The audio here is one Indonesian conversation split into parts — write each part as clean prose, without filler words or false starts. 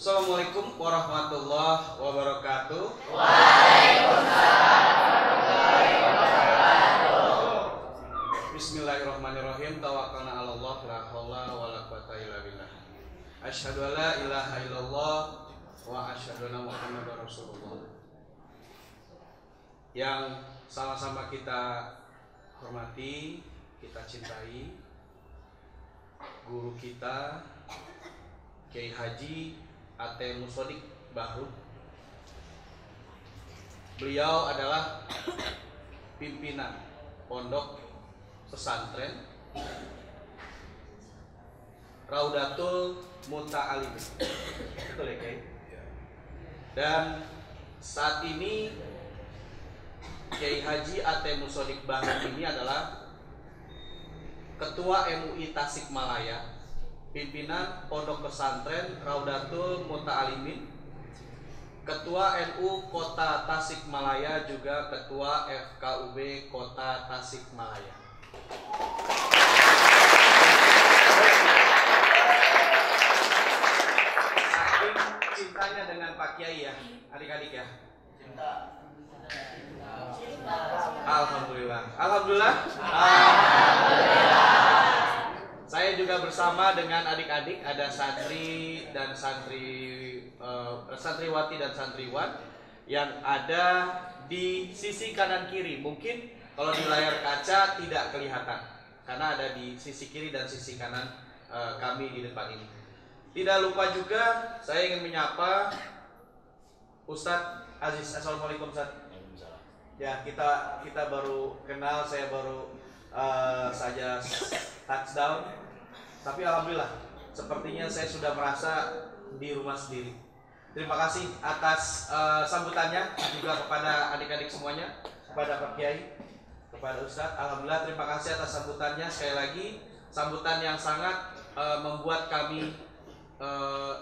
Assalamualaikum warahmatullahi wabarakatuh. Waalaikumsalam warahmatullahi wabarakatuh. Bismillahirrahmanirrahim. Tawakkalna 'alallah la haula wala quwata illa billah. Asyhadu an la ilaha illallah wa asyhadu anna Muhammadar Rasulullah. Yang sama-sama kita hormati, kita cintai guru kita Kiai Haji A.T. Musodik Bahru. Beliau adalah pimpinan pondok pesantren Raudatul Muta'alimin. Betul ya, Kiai? Dan saat ini Kiai Haji A.T. Musodik Bahru ini adalah Ketua MUI Tasikmalaya, pimpinan Pondok Pesantren Raudatul Muta'alimin, Ketua NU Kota Tasikmalaya, juga Ketua FKUB Kota Tasikmalaya. Saking cintanya dengan Pak Kiai ya, adik-adik ya. Cinta. Alhamdulillah. Alhamdulillah. Alhamdulillah. Saya juga bersama dengan adik-adik, ada santri dan santriwati dan santriwan yang ada di sisi kanan kiri. Mungkin kalau di layar kaca tidak kelihatan karena ada di sisi kiri dan sisi kanan kami di depan ini. Tidak lupa juga saya ingin menyapa Ustadz Aziz. Assalamualaikum Ustadz. Ya, kita baru kenal, saya baru saja touchdown, tapi alhamdulillah sepertinya saya sudah merasa di rumah sendiri. Terima kasih atas sambutannya, juga kepada adik-adik semuanya, kepada Pak Kiai, kepada Ustadz. Alhamdulillah, terima kasih atas sambutannya. Sekali lagi sambutan yang sangat membuat kami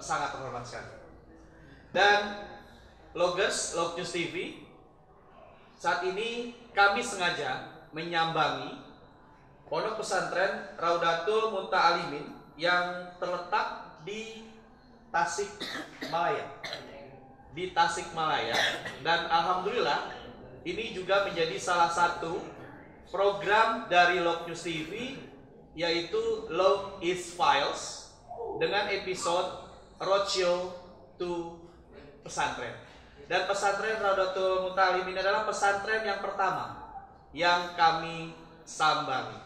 sangat terhormat sekali. Dan Logers, Log News TV, saat ini kami sengaja menyambangi Pondok Pesantren Raudatul Muta'alimin yang terletak di Tasikmalaya. Dan alhamdulillah ini juga menjadi salah satu program dari Log News TV, yaitu Log is Files, dengan episode Roadshow to Pesantren. Dan pesantren Raudatul Muta'alimin adalah pesantren yang pertama yang kami sambangi.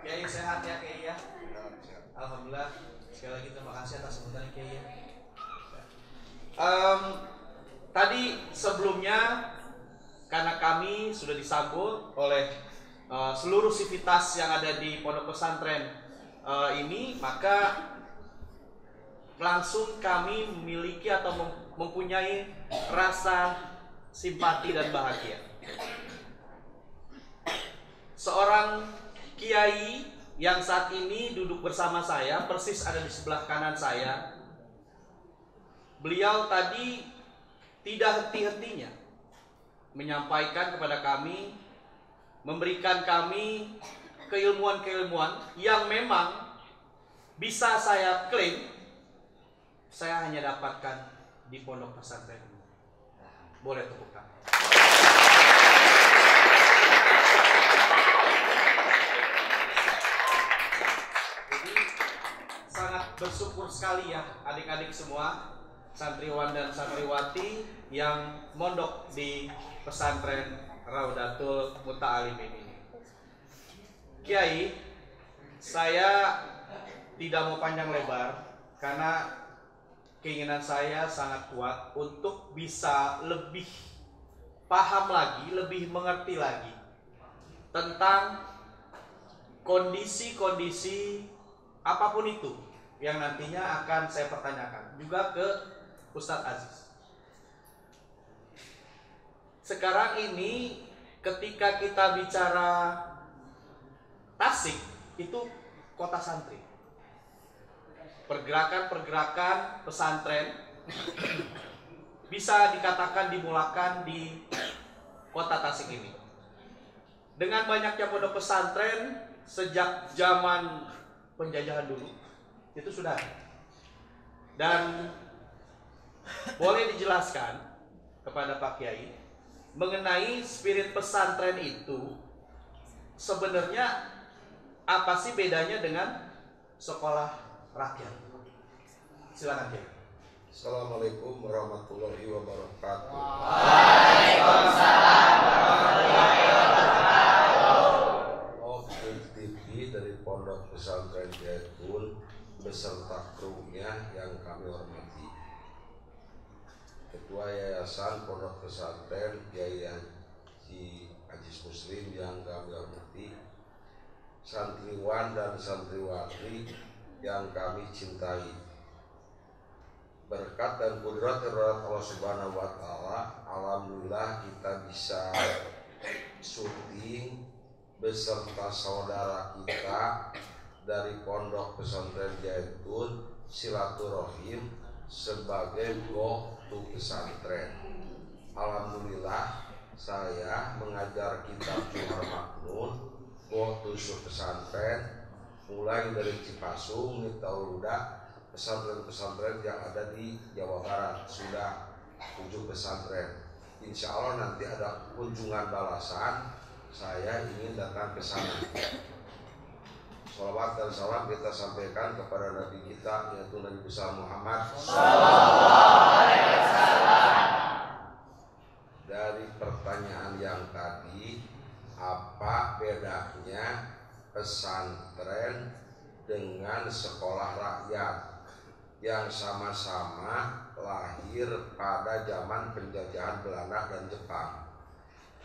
Kiai sehat ya Kiai ya? Alhamdulillah. Sekali lagi terima kasih atas sambutannya Kiai ya. Tadi sebelumnya karena kami sudah disambut oleh seluruh sivitas yang ada di pondok pesantren ini, maka langsung kami memiliki atau mempunyai rasa simpati dan bahagia. Seorang kiai yang saat ini duduk bersama saya, persis ada di sebelah kanan saya, beliau tadi tidak henti-hentinya menyampaikan kepada kami, memberikan kami keilmuan-keilmuan yang memang bisa saya klaim saya hanya dapatkan di pondok pesantren ini. Boleh tepuk tangan. Jadi sangat bersyukur sekali ya adik-adik semua, santriwan dan santriwati yang mondok di pesantren Raudatul Muta'alimin ini. Kiai, saya tidak mau panjang lebar karena keinginan saya sangat kuat untuk bisa lebih paham lagi, lebih mengerti lagi tentang kondisi-kondisi apapun itu yang nantinya akan saya pertanyakan juga ke Ustadz Aziz. Sekarang ini ketika kita bicara Tasik, itu kota santri. Pergerakan-pergerakan pesantren bisa dikatakan dimulakan di kota Tasik ini. Dengan banyaknya pondok pesantren sejak zaman penjajahan dulu, itu sudah ada. Dan boleh dijelaskan kepada Pak Kiai mengenai spirit pesantren itu sebenarnya apa sih bedanya dengan sekolah rakyat? Silakan Kiai. Assalamualaikum warahmatullahi wabarakatuh. Waalaikumsalam warahmatullahi wabarakatuh. TV dari Pondok Pesantren Zaitun beserta krunya yang kami hormati. Ketua Yayasan Pondok Pesantren Kiai Haji Aziz Muslim yang kami hormati, santriwan dan santriwati yang kami cintai. Berkat dan kudrat Allah Subhanahu wa Ta'ala, alhamdulillah kita bisa syuting beserta saudara kita dari Pondok Pesantren Zaitun silaturahim sebagai go-to pesantren. Alhamdulillah saya mengajar kitab Johar Maknun go-to pesantren mulai dari Cipasung, Miftahul Huda, pesantren-pesantren yang ada di Jawa Barat sudah 7 pesantren. Insya Allah nanti ada kunjungan balasan, saya ingin datang ke sana. Salawat dan salam kita sampaikan kepada Nabi kita, yaitu Nabi besar Muhammad SAW. Dari pertanyaan yang tadi, apa bedanya pesantren dengan sekolah rakyat yang sama-sama lahir pada zaman penjajahan Belanda dan Jepang?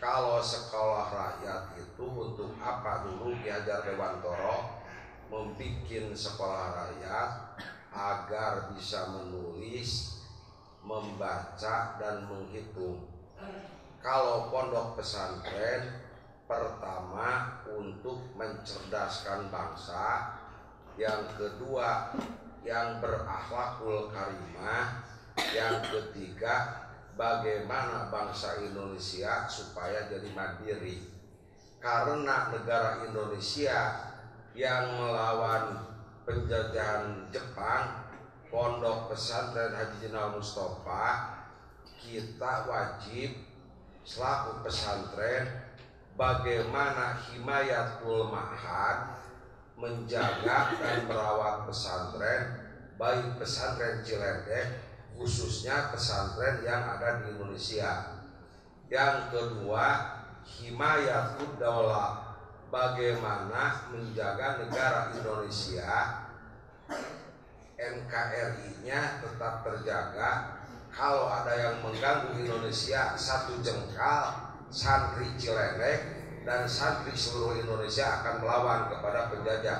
Kalau sekolah rakyat itu untuk apa dulu Ki Hajar Dewantoro membuat sekolah rakyat agar bisa menulis, membaca dan menghitung. Kalau pondok pesantren pertama untuk mencerdaskan bangsa, yang kedua yang berakhlakul karimah, yang ketiga bagaimana bangsa Indonesia supaya jadi mandiri. Karena negara Indonesia yang melawan penjajahan Jepang, Pondok Pesantren Haji Jenderal Mustafa, kita wajib selaku pesantren bagaimana himayatul ma'had, menjaga dan merawat pesantren, baik pesantren Ciledug khususnya pesantren yang ada di Indonesia. Yang kedua, himayatul daulah, bagaimana menjaga negara Indonesia, NKRI-nya tetap terjaga. Kalau ada yang mengganggu Indonesia satu jengkal, santri Ciledug dan santri seluruh Indonesia akan melawan kepada penjajah.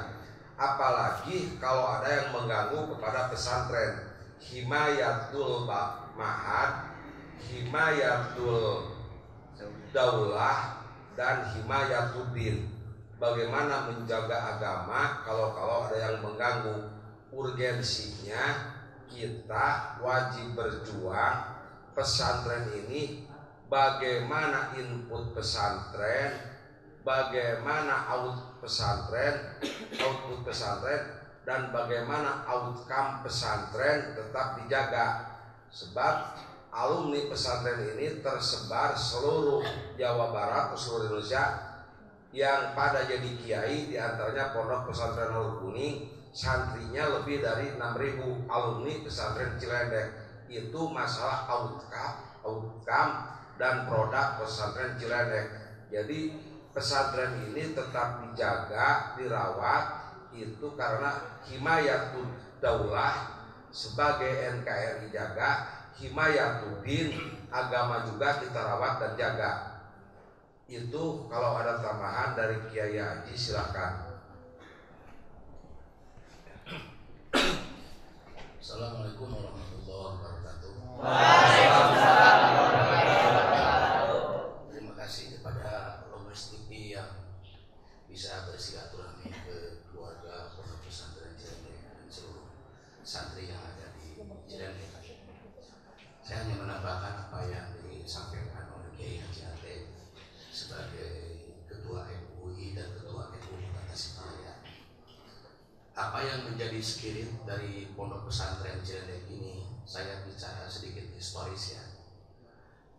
Apalagi kalau ada yang mengganggu kepada pesantren. Himayatul Ma'had, Himayatul Daulah, dan Himayatuddin. Bagaimana menjaga agama kalau ada yang mengganggu. Urgensinya kita wajib berjuang. Pesantren ini bagaimana input pesantren, bagaimana output pesantren, dan bagaimana outcome pesantren tetap dijaga. Sebab alumni pesantren ini tersebar seluruh Jawa Barat, seluruh Indonesia. Yang pada jadi kiai diantaranya Pondok Pesantren Nur Kuning, santrinya lebih dari 6.000 alumni pesantren Ciledug. Itu masalah outcome dan produk pesantren Ciledug. Jadi pesantren ini tetap dijaga, dirawat, itu karena Himayatul Daulah sebagai NKRI jaga, Himayatuddin agama juga kita rawat dan jaga. Itu kalau ada tambahan dari Kiai Haji silakan. Assalamualaikum warahmatullahi wabarakatuh. Waalaikumsalam warahmatullahi wabarakatuh. Terima kasih kepada Lombes TV yang bisa bersilaturahmi ke keluarga Pondok Pesantren Ciledug dan seluruh santri yang ada di Ciledug. Saya hanya menambahkan apa yang disampaikan oleh Kiai Haji Ate sebagai Ketua MUI dan Ketua MUI Tasikmalaya. Apa yang menjadi spirit dari Pondok Pesantren Ciledug ini, saya bicara sedikit historis ya,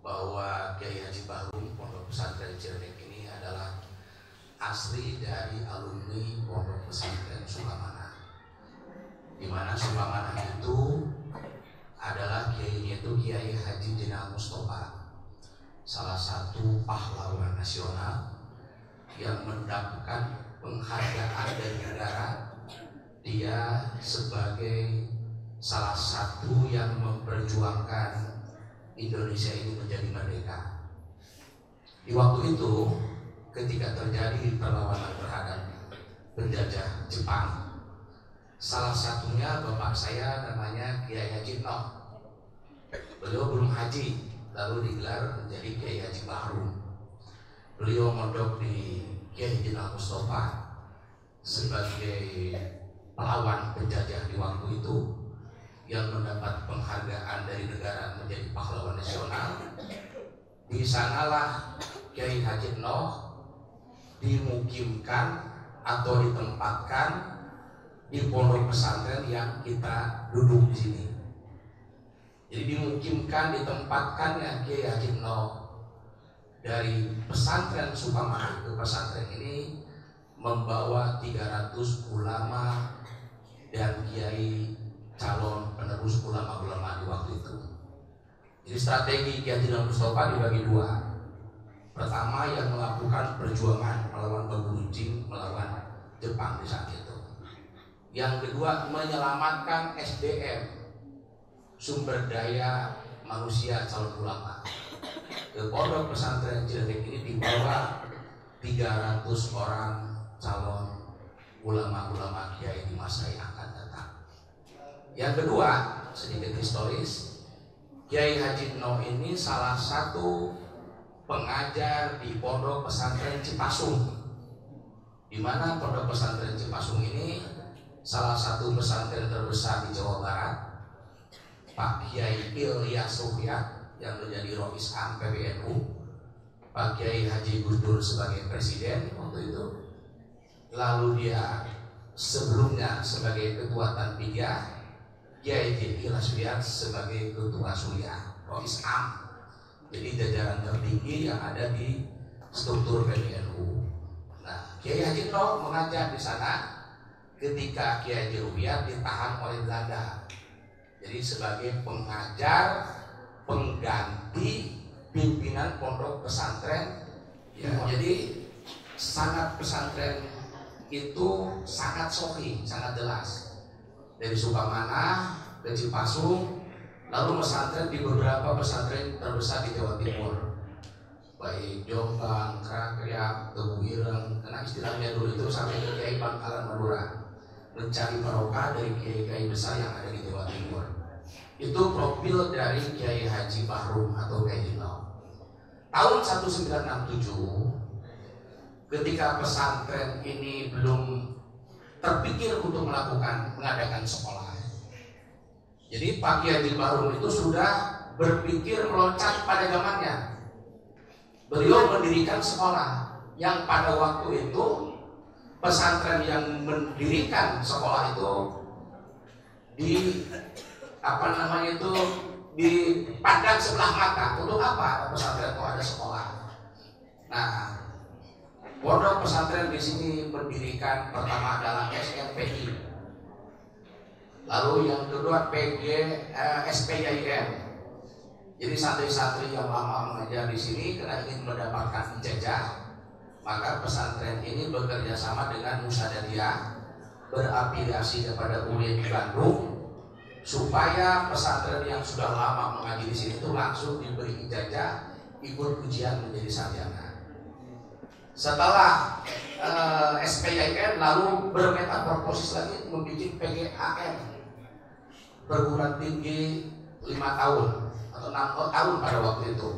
bahwa Kiai Haji Bahrum Pondok Pesantren Ciledug ini adalah asli dari alumni Pondok Pesantren Sukamana, di mana Sukamana itu adalah kiainya itu Kiai Haji Jenal Mustafa, salah satu pahlawan nasional yang mendapatkan penghargaan dari negara. Dia sebagai salah satu yang memperjuangkan Indonesia ini menjadi merdeka. Di waktu itu ketika terjadi perlawanan terhadap penjajah Jepang, salah satunya bapak saya namanya Kiai Haji Noh. Beliau belum haji, lalu digelar menjadi Kiai Haji Bahrum. Beliau mondok di Kiai Jenal Mustafa sebagai pelawan penjajah di waktu itu yang mendapat penghargaan dari negara menjadi pahlawan nasional. Di sanalah Kiai Haji Noh dimukimkan atau ditempatkan di pondok pesantren yang kita duduk di sini. Jadi dimukimkan, ditempatkannya Kiai Haji Noh dari pesantren Sukamana ke pesantren ini membawa 300 ulama dan kiai calon penerus ulama-ulama di waktu itu. Jadi strategi Kiai Jenal Mustafa dibagi dua. Pertama yang melakukan perjuangan melawan pemburu Jin, melawan Jepang di saat itu. Yang kedua menyelamatkan SDM, sumber daya manusia calon ulama. Ke Pondok Pesantren Ciledug ini dibawa 300 orang calon ulama-ulama kiai di masa yang akan datang. Yang kedua, sedikit historis, Kiai Haji Noh ini salah satu pengajar di Pondok Pesantren Cipasung, di mana Pondok Pesantren Cipasung ini salah satu pesantren terbesar di Jawa Barat. Pak Kiai Ilyas Sufyan yang menjadi Rois Am PBNU, Pak Kiai Haji Gus Dur sebagai presiden waktu itu. Lalu dia sebelumnya sebagai ketua Tanpidiyah, Kiai Ilyas Sufyan sebagai ketua Suriah, Rois Am. Jadi jajaran tertinggi yang ada di struktur PBNU. Nah, Kiai Haji Noh mengajar di sana ketika Kiai Haji Rubiat ditahan oleh Belanda. Jadi sebagai pengajar pengganti pimpinan pondok pesantren. Ya, jadi sangat pesantren itu sangat sohi, sangat jelas. Dari Sukamana ke Cipasung, lalu pesantren di beberapa pesantren terbesar di Jawa Timur. baik Jombang, Krakriak, Tebu Ireng, karena istilahnya dulu itu sampai ke Kiai Bangkalan Madura, mencari barokah dari kiai-kiai besar yang ada di Jawa Timur. Itu profil dari Kiai Haji Bahrum atau Kiai Jino. Tahun 1967, ketika pesantren ini belum terpikir untuk mengadakan sekolah, jadi Pak Kiai Haji Bahrum itu sudah berpikir meloncat pada zamannya. Beliau mendirikan sekolah yang pada waktu itu pesantren yang mendirikan sekolah itu dipandang sebelah mata. Untuk apa pesantren itu ada sekolah? Nah, pondok pesantren di sini mendirikan pertama adalah SMPI, lalu yang kedua SPIM. Jadi santri-santri yang lama mengajar di sini karena ingin mendapatkan ijazah, maka pesantren ini bekerja sama dengan Musadariyah, berafiliasi kepada UIN Bandung, supaya pesantren yang sudah lama mengaji di sini itu langsung diberi ijazah, ikut ujian menjadi sarjana. Setelah SPIM lalu bermetamorfosis lagi membuat PGAM, perguruan tinggi 5 tahun atau 6 tahun pada waktu itu,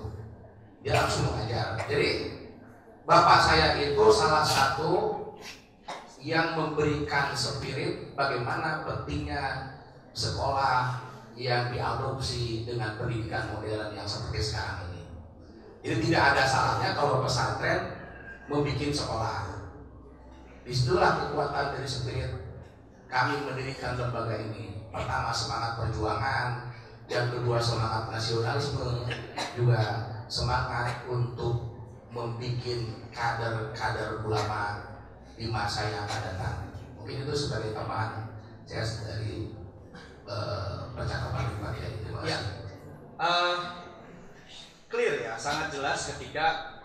dia langsung mengajar. Jadi bapak saya itu salah satu yang memberikan spirit bagaimana pentingnya sekolah yang diadopsi dengan pendidikan modern yang seperti sekarang ini. Jadi tidak ada salahnya kalau pesantren membuat sekolah. Disitulah kekuatan dari spirit kami mendirikan lembaga ini. Pertama semangat perjuangan, yang kedua semangat nasionalisme, juga semangat untuk membuat kader-kader ulama di masa yang akan datang. Mungkin itu sebagai tambahan saya dari percakapan pribadi. Terima kasih. Clear ya, sangat jelas ketika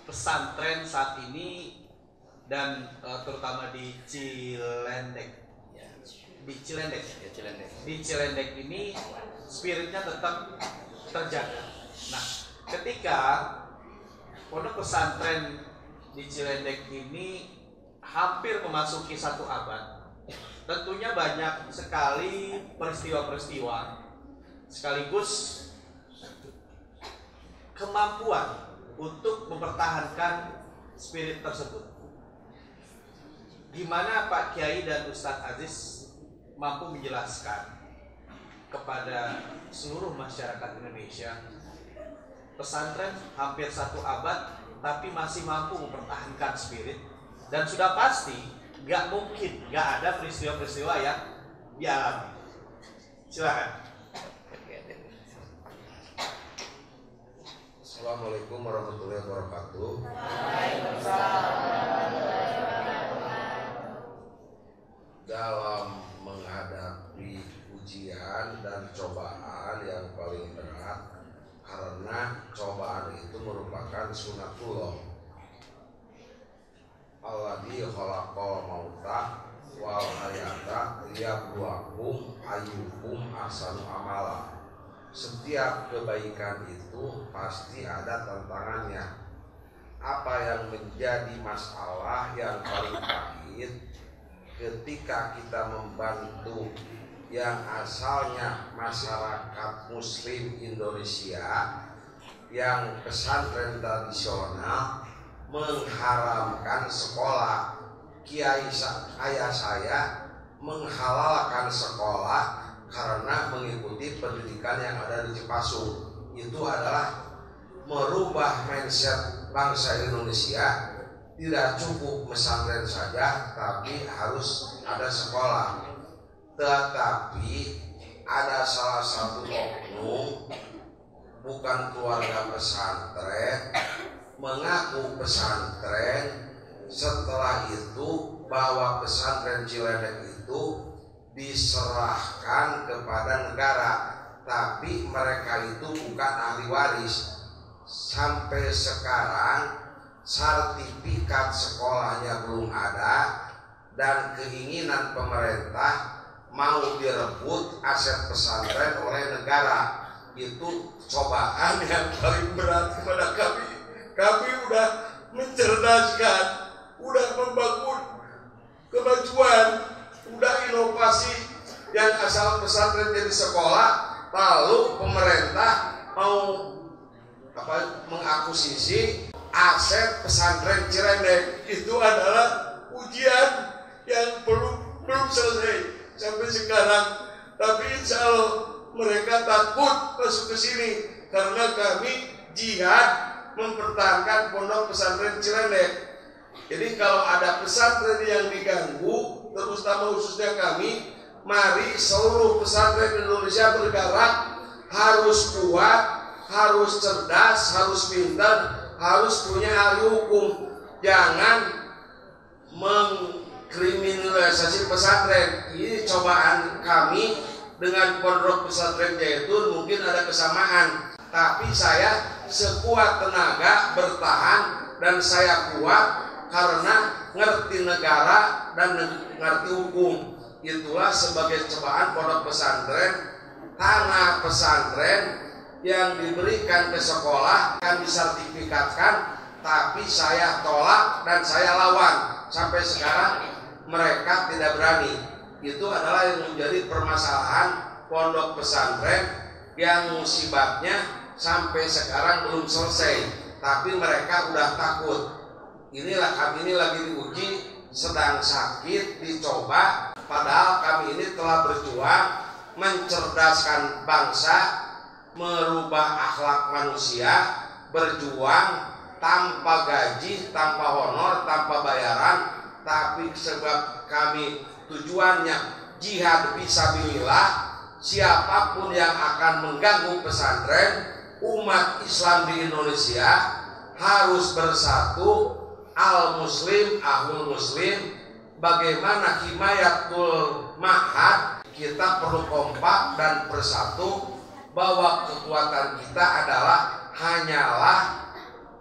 pesantren saat ini dan terutama di Cilendek. Di Cilendek ini spiritnya tetap terjaga. Nah, ketika pondok pesantren di Cilendek ini hampir memasuki 1 abad, tentunya banyak sekali peristiwa-peristiwa sekaligus kemampuan untuk mempertahankan spirit tersebut. Gimana Pak Kiai dan Ustadz Aziz mampu menjelaskan kepada seluruh masyarakat Indonesia, pesantren hampir 1 abad tapi masih mampu mempertahankan spirit, dan sudah pasti nggak mungkin nggak ada peristiwa-peristiwa yang dialami. Silakan. Assalamualaikum warahmatullahi wabarakatuh. Dalam menghadapi ujian dan cobaan yang paling berat, karena cobaan itu merupakan sunatullah. Alladzi khalaqal mauta wal hayata liyabluwakum ayyukum ahsanu amala. Setiap kebaikan itu pasti ada tantangannya. Apa yang menjadi masalah yang paling pahit ketika kita membantu yang asalnya masyarakat Muslim Indonesia yang pesantren tradisional mengharamkan sekolah. Kiai ayah saya menghalalkan sekolah karena mengikuti pendidikan yang ada di Cipasung. Itu adalah merubah mindset bangsa Indonesia. Tidak cukup pesantren saja, tapi harus ada sekolah. Tetapi ada salah satu oknum bukan keluarga pesantren mengaku pesantren, setelah itu bahwa pesantren Cilendek itu diserahkan kepada negara, tapi mereka itu bukan ahli waris. Sampai sekarang sertifikat sekolahnya belum ada, dan keinginan pemerintah mau direbut aset pesantren oleh negara. Itu cobaan yang paling berat kepada kami kami udah mencerdaskan, udah membangun kemajuan, udah inovasi yang asal pesantren jadi sekolah, lalu pemerintah mau mengakuisisi aset pesantren Cirendeng. Itu adalah ujian yang belum selesai sampai sekarang. Tapi insya Allah mereka takut masuk ke sini karena kami jihad mempertahankan pondok pesantren Cirendeng. Jadi kalau ada pesantren yang diganggu, terutama khususnya kami, mari seluruh pesantren Indonesia bergerak, harus kuat, harus cerdas, harus pintar, harus punya ahli hukum. Jangan mengkriminalisasi pesantren. Ini cobaan kami dengan pondok pesantren Zaitun, mungkin ada kesamaan. Tapi saya sekuat tenaga bertahan, dan saya kuat karena ngerti negara dan ngerti hukum. Itulah sebagai cobaan pondok pesantren. Tanah pesantren yang diberikan ke sekolah akan disertifikatkan, tapi saya tolak dan saya lawan. Sampai sekarang mereka tidak berani. Itu adalah yang menjadi permasalahan pondok pesantren yang musibahnya sampai sekarang belum selesai, tapi mereka udah takut. Inilah kami ini lagi diuji, sedang sakit, dicoba. Padahal kami ini telah berjuang mencerdaskan bangsa, merubah akhlak manusia, berjuang tanpa gaji, tanpa honor, tanpa bayaran. Tapi sebab kami tujuannya jihad fisabilillah, siapapun yang akan mengganggu pesantren, umat Islam di Indonesia harus bersatu. Al-Muslim, Ahul Muslim. Bagaimana himayatul ma'had, kita perlu kompak dan bersatu, bahwa kekuatan kita adalah hanyalah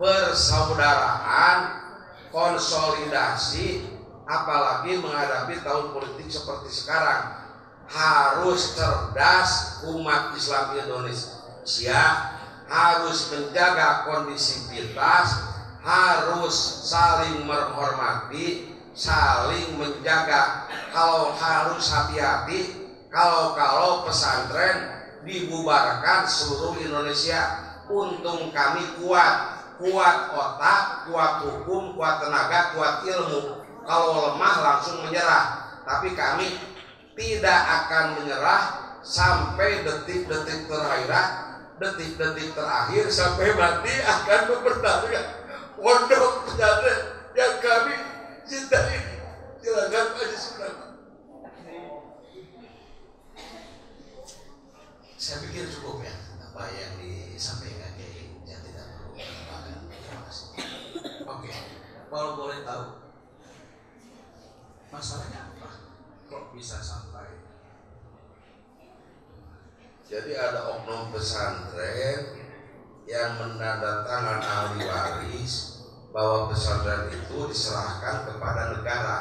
persaudaraan, konsolidasi. Apalagi menghadapi tahun politik seperti sekarang, harus cerdas. Umat Islam Indonesia harus menjaga kondisivitas, harus saling menghormati, saling menjaga. Kalau harus hati-hati kalau pesantren dibubarkan seluruh Indonesia. Untung kami kuat otak, kuat hukum, kuat tenaga, kuat ilmu. Kalau lemah langsung menyerah. Tapi kami tidak akan menyerah sampai detik-detik terakhir, sampai mati akan mempertahankan pondok pesantren yang kami cintai. Silakan Pak Haji Sunan. Saya pikir cukup ya apa yang disampaikan Kiai, yang tidak perlu menambahkan. Terima kasih. Oke, kalau boleh tahu masalahnya apa? Kok bisa sampai? Jadi ada oknum pesantren yang menandatangan ahli waris bahwa pesantren itu diserahkan kepada negara.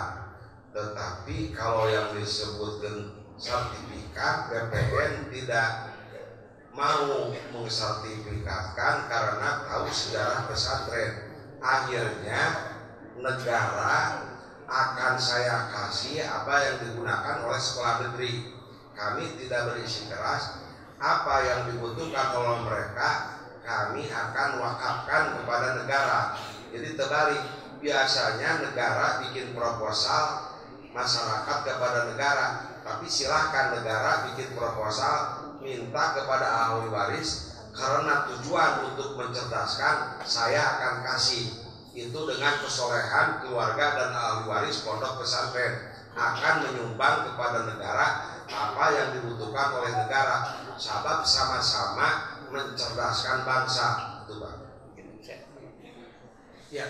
Tetapi kalau yang disebutkan sertifikat, BPN tidak mau mensertifikatkan karena tahu sejarah pesantren. Akhirnya negara akan saya kasih apa yang digunakan oleh sekolah negeri. Kami tidak berisi keras. Apa yang dibutuhkan oleh mereka, kami akan wakafkan kepada negara. Jadi terbalik, biasanya negara bikin proposal masyarakat kepada negara, tapi silahkan negara bikin proposal minta kepada ahli waris, karena tujuan untuk mencerdaskan, saya akan kasih. Itu dengan kesolehan keluarga dan ahli waris pondok pesantren akan menyumbang kepada negara apa yang dibutuhkan oleh negara, sabab sama-sama mencerdaskan bangsa. Itu Pak. Ya,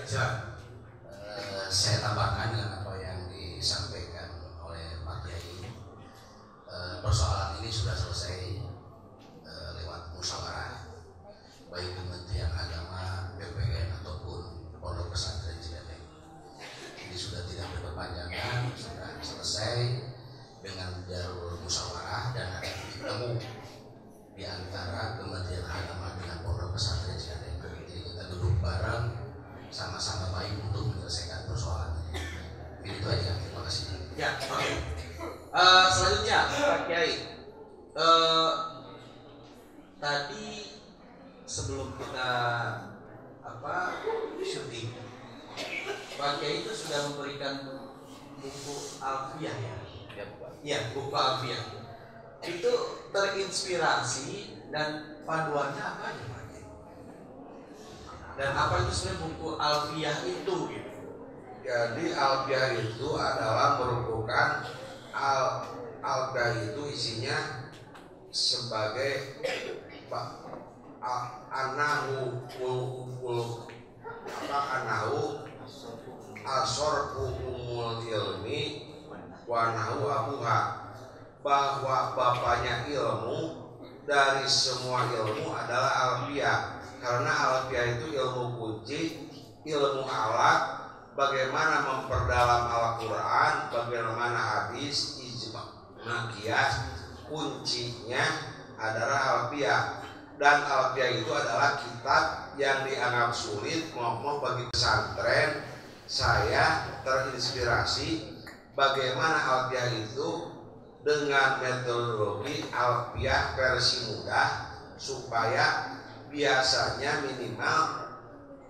saya tambahkan dengan apa yang disampaikan oleh Pak Kiai. Persoalan ini sudah selesai lewat musyawarah, baik Kementerian Agama, BPN ataupun Pondok Pesantren Cirendeng. Ini sudah tidak berkepanjangan, sudah selesai dengan jalur musyawarah dan ada titik temu di antara Kementerian Agama dengan Pondok Pesantren Cirendeng. Jadi kita duduk bareng Oke. Selanjutnya Pak Kiai, tadi sebelum kita syuting, Pak Kiai itu sudah memberikan buku Alfiah ya? Iya, buku Alfiah. Itu terinspirasi dan panduannya apa aja Pak Kiai? Dan apa itu sebenarnya buku Alfiah itu gitu? Jadi Alfiah itu adalah merupakan Alfiah itu isinya sebagai anahu asorfu umul ilmi wa nahu abuha, bahwa bapaknya ilmu dari semua ilmu adalah Alfiah. Karena Alfiah itu ilmu kunci, ilmu alat, bagaimana memperdalam Al-Quran, bagaimana hadis, ijma, qiyas, kuncinya adalah Alfiah. Dan Alfiah itu adalah kitab yang dianggap sulit ngomong bagi pesantren. Saya terinspirasi bagaimana Alfiah itu dengan metodologi Alfiah versi mudah, supaya biasanya minimal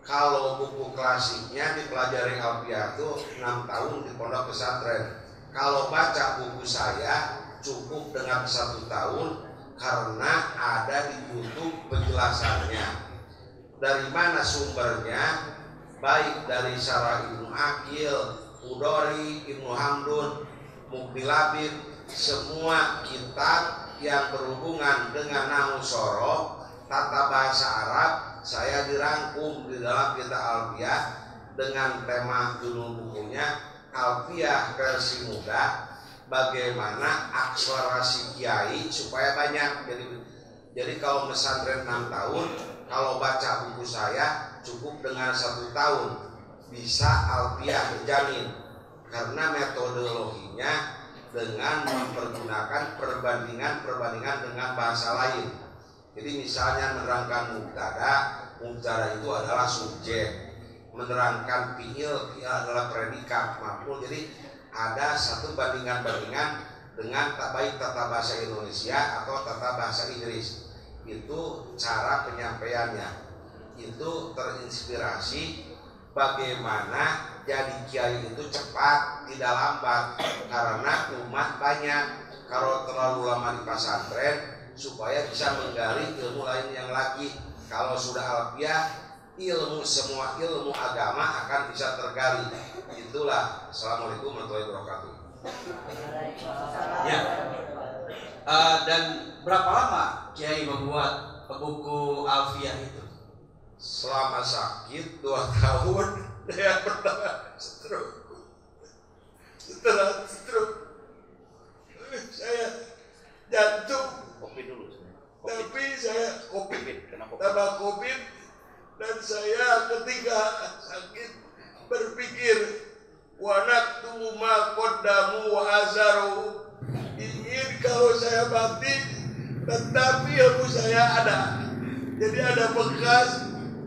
kalau buku klasiknya dipelajari Alfiah itu 6 tahun di pondok pesantren. Kalau baca buku saya cukup dengan 1 tahun, karena ada di YouTube penjelasannya. Dari mana sumbernya? Baik dari Syarah Ibnu Aqil, Udori, Ibnu Hamdun, Muqbil Labib, semua kitab yang berhubungan dengan nahwu shoroh, tata bahasa Arab, saya dirangkum di dalam kitab Alfiah dengan tema judul bukunya Alfiah versi mudah, bagaimana akselerasi kiai supaya banyak. Jadi kalau pesantren 6 tahun, kalau baca buku saya cukup dengan 1 tahun bisa Alfiah terjamin, karena metodologinya dengan mempergunakan perbandingan dengan bahasa lain. Jadi misalnya menerangkan mubtada itu adalah subjek, menerangkan fiil adalah predikat maf'ul. Jadi ada satu bandingan dengan baik tata bahasa Indonesia atau tata bahasa Inggris. Itu cara penyampaiannya. Itu terinspirasi bagaimana jadi kiai itu cepat, tidak lambat, karena umat banyak. Kalau terlalu lama di pesantren, supaya bisa menggali ilmu lain yang lagi. Kalau sudah Alfiah, semua ilmu agama akan bisa tergali. Itulah. Assalamualaikum warahmatullahi wabarakatuh. Ya. Dan berapa lama Kiai membuat buku Alfiah itu? Selama sakit 2 tahun. Yang pertama stroke. Setelah stroke saya jantung. Kopi dulu. Tapi saya Kenapa? tambah COVID, dan saya ketika sakit berpikir wanaktu ma qaddamu wa azaru, ingin kalau saya mati tetapi ilmu saya ada. Jadi ada bekas,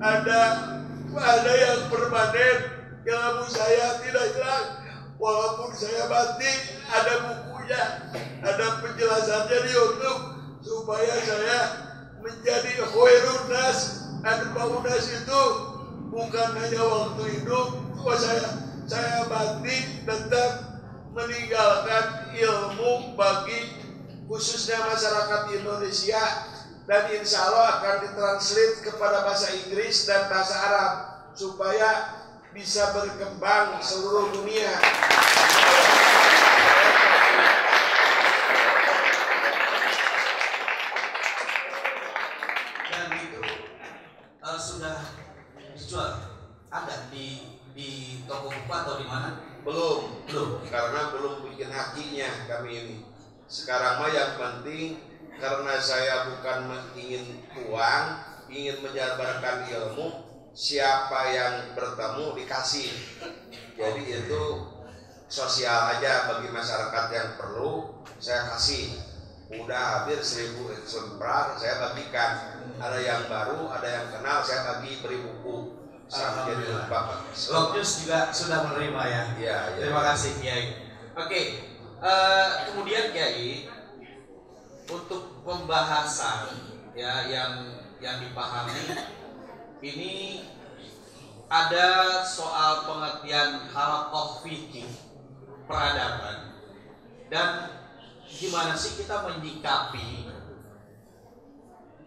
ada yang permanen, ilmu saya tidak hilang. Walaupun saya mati, ada bukunya, ada penjelasannya di YouTube, supaya saya menjadi khairun nas. Anfa'un nas itu bukan hanya waktu hidup, saya mati tetap meninggalkan ilmu bagi khususnya masyarakat Indonesia, dan insya Allah akan ditranslate kepada bahasa Inggris dan bahasa Arab supaya bisa berkembang seluruh dunia. Dan itu sudah dijual, ada di toko buku atau di mana? Belum, karena belum bikin hakinya kami ini. Sekarang mah yang penting, karena saya bukan ingin uang, ingin menyebarkan ilmu, siapa yang bertemu dikasih. Jadi itu sosial aja bagi masyarakat yang perlu, saya kasih. Udah hampir 1000 eksemplar saya bagikan. Ada yang baru, ada yang kenal, saya bagi beri buku. Sama jadi Bapak. Lokus juga sudah menerima ya. Iya. Terima kasih Kiai. Oke, Kemudian Kiai, untuk pembahasan ya yang dipahami ini ada soal pengertian halaqah fikih peradaban dan gimana sih kita menyikapi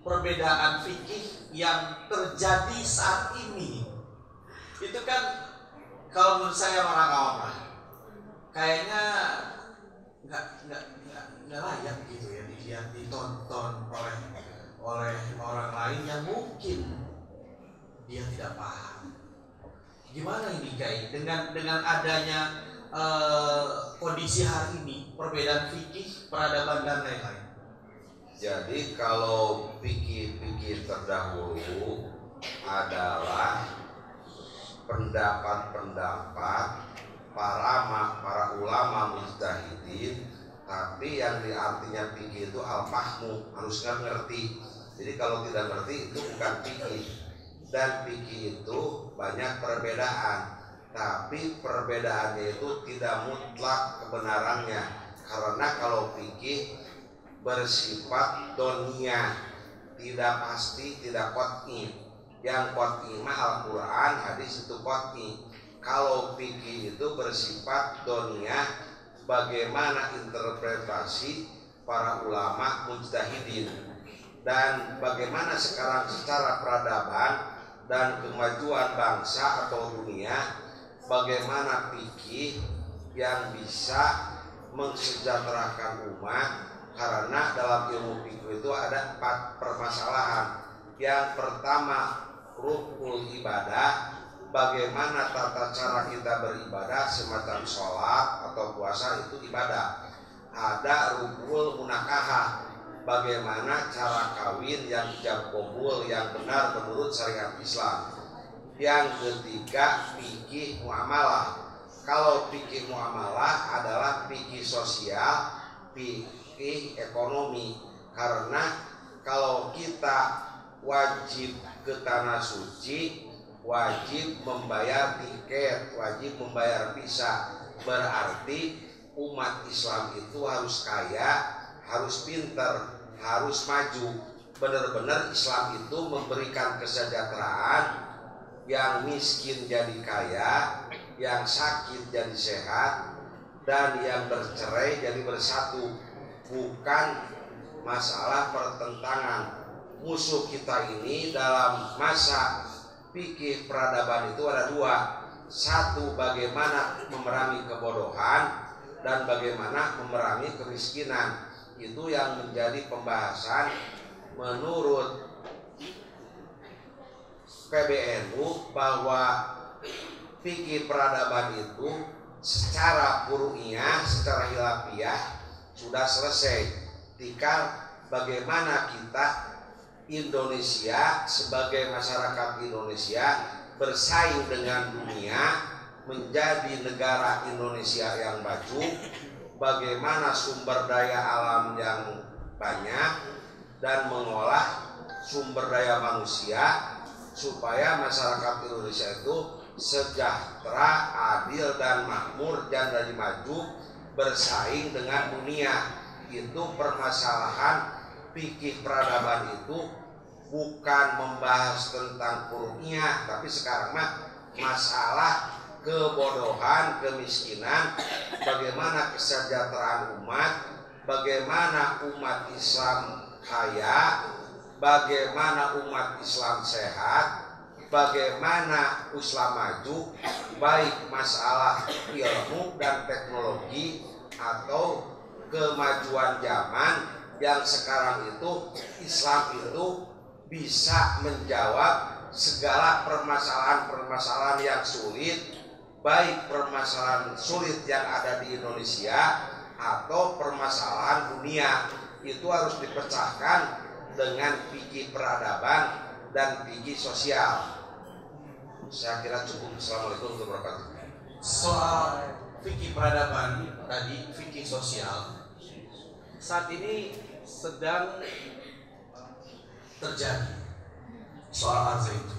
perbedaan fikih yang terjadi saat ini. Itu kan kalau menurut saya orang awam kayaknya nggak layak gitu ya dilihat ditonton oleh orang lain yang mungkin dia tidak paham. Gimana ini Kiai dengan adanya kondisi hari ini, perbedaan fikih, peradaban dan lain-lain. Jadi kalau fikih terdahulu adalah pendapat-pendapat para ulama mujtahidin, tapi yang diartinya fikih itu al-fahmu, harusnya ngerti. Jadi kalau tidak ngerti itu bukan fikih. Dan fikih itu banyak perbedaan, tapi perbedaannya itu tidak mutlak kebenarannya. Karena kalau fikih bersifat donia, tidak pasti, tidak qat'i. Yang qat'i mah Al-Quran, hadis itu qat'i. Kalau fikih itu bersifat donia, bagaimana interpretasi para ulama mujtahidin, dan bagaimana sekarang secara peradaban dan kemajuan bangsa atau dunia, bagaimana fikih yang bisa mensejahterakan umat. Karena dalam ilmu fikih itu ada 4 permasalahan. Yang pertama, rukun ibadah, bagaimana tata cara kita beribadah, semacam sholat atau puasa itu ibadah. Ada rukun munakahah, bagaimana cara kawin yang ijab qabul yang benar menurut syariat Islam. Yang ketiga, fikih muamalah. Kalau fikih muamalah adalah fikih sosial, fikih ekonomi. Karena kalau kita wajib ke tanah suci, wajib membayar tiket, wajib membayar visa, berarti umat Islam itu harus kaya, harus pintar, harus maju. Benar-benar Islam itu memberikan kesejahteraan, yang miskin jadi kaya, yang sakit jadi sehat, dan yang bercerai jadi bersatu. Bukan masalah pertentangan. Musuh kita ini dalam masa fikih peradaban itu ada 2. Satu, bagaimana memerangi kebodohan, dan bagaimana memerangi kemiskinan. Itu yang menjadi pembahasan menurut PBNU, bahwa fikih peradaban itu secara furu'iyah, secara hilafiyah sudah selesai. Tinggal bagaimana kita Indonesia sebagai masyarakat Indonesia bersaing dengan dunia, menjadi negara Indonesia yang maju, bagaimana sumber daya alam yang banyak, dan mengolah sumber daya manusia supaya masyarakat Indonesia itu sejahtera, adil dan makmur, dan dari maju bersaing dengan dunia. Itu permasalahan fikih peradaban itu bukan membahas tentang furu'iyah, tapi sekarang mah masalah kebodohan, kemiskinan, bagaimana kesejahteraan umat, bagaimana umat Islam kaya, bagaimana umat Islam sehat, bagaimana Islam maju, baik masalah ilmu dan teknologi atau kemajuan zaman yang sekarang itu. Islam itu bisa menjawab segala permasalahan-permasalahan yang sulit, baik permasalahan sulit yang ada di Indonesia atau permasalahan dunia. Itu harus dipecahkan dengan fikih peradaban dan fikih sosial. Saya kira cukup. Assalamualaikum warahmatullahi wabarakatuh. Soal fikih peradaban tadi, fikih sosial saat ini sedang terjadi soal azza itu.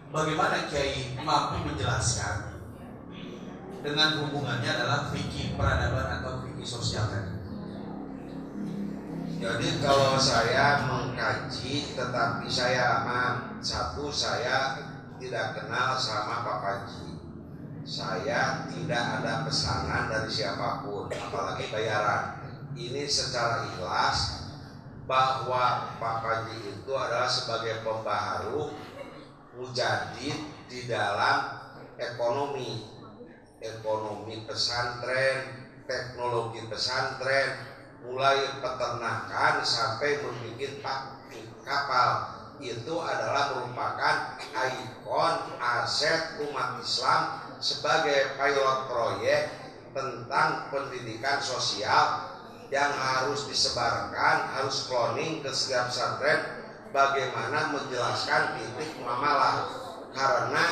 Bagaimana Kiai mampu menjelaskan dengan hubungannya adalah fikih peradaban Jadi kalau saya mengkaji, tetapi saya tidak kenal sama Pak Haji. Saya tidak ada pesanan dari siapapun, apalagi bayaran. Ini secara ikhlas bahwa Pak Haji itu adalah sebagai pembaharu mujadid di dalam ekonomi pesantren, teknologi pesantren, mulai peternakan sampai membuat kapal. Itu adalah merupakan ikon aset umat Islam sebagai pilot proyek tentang pendidikan sosial yang harus disebarkan, harus cloning ke setiap pesantren, bagaimana menjelaskan titik muamalah. Karena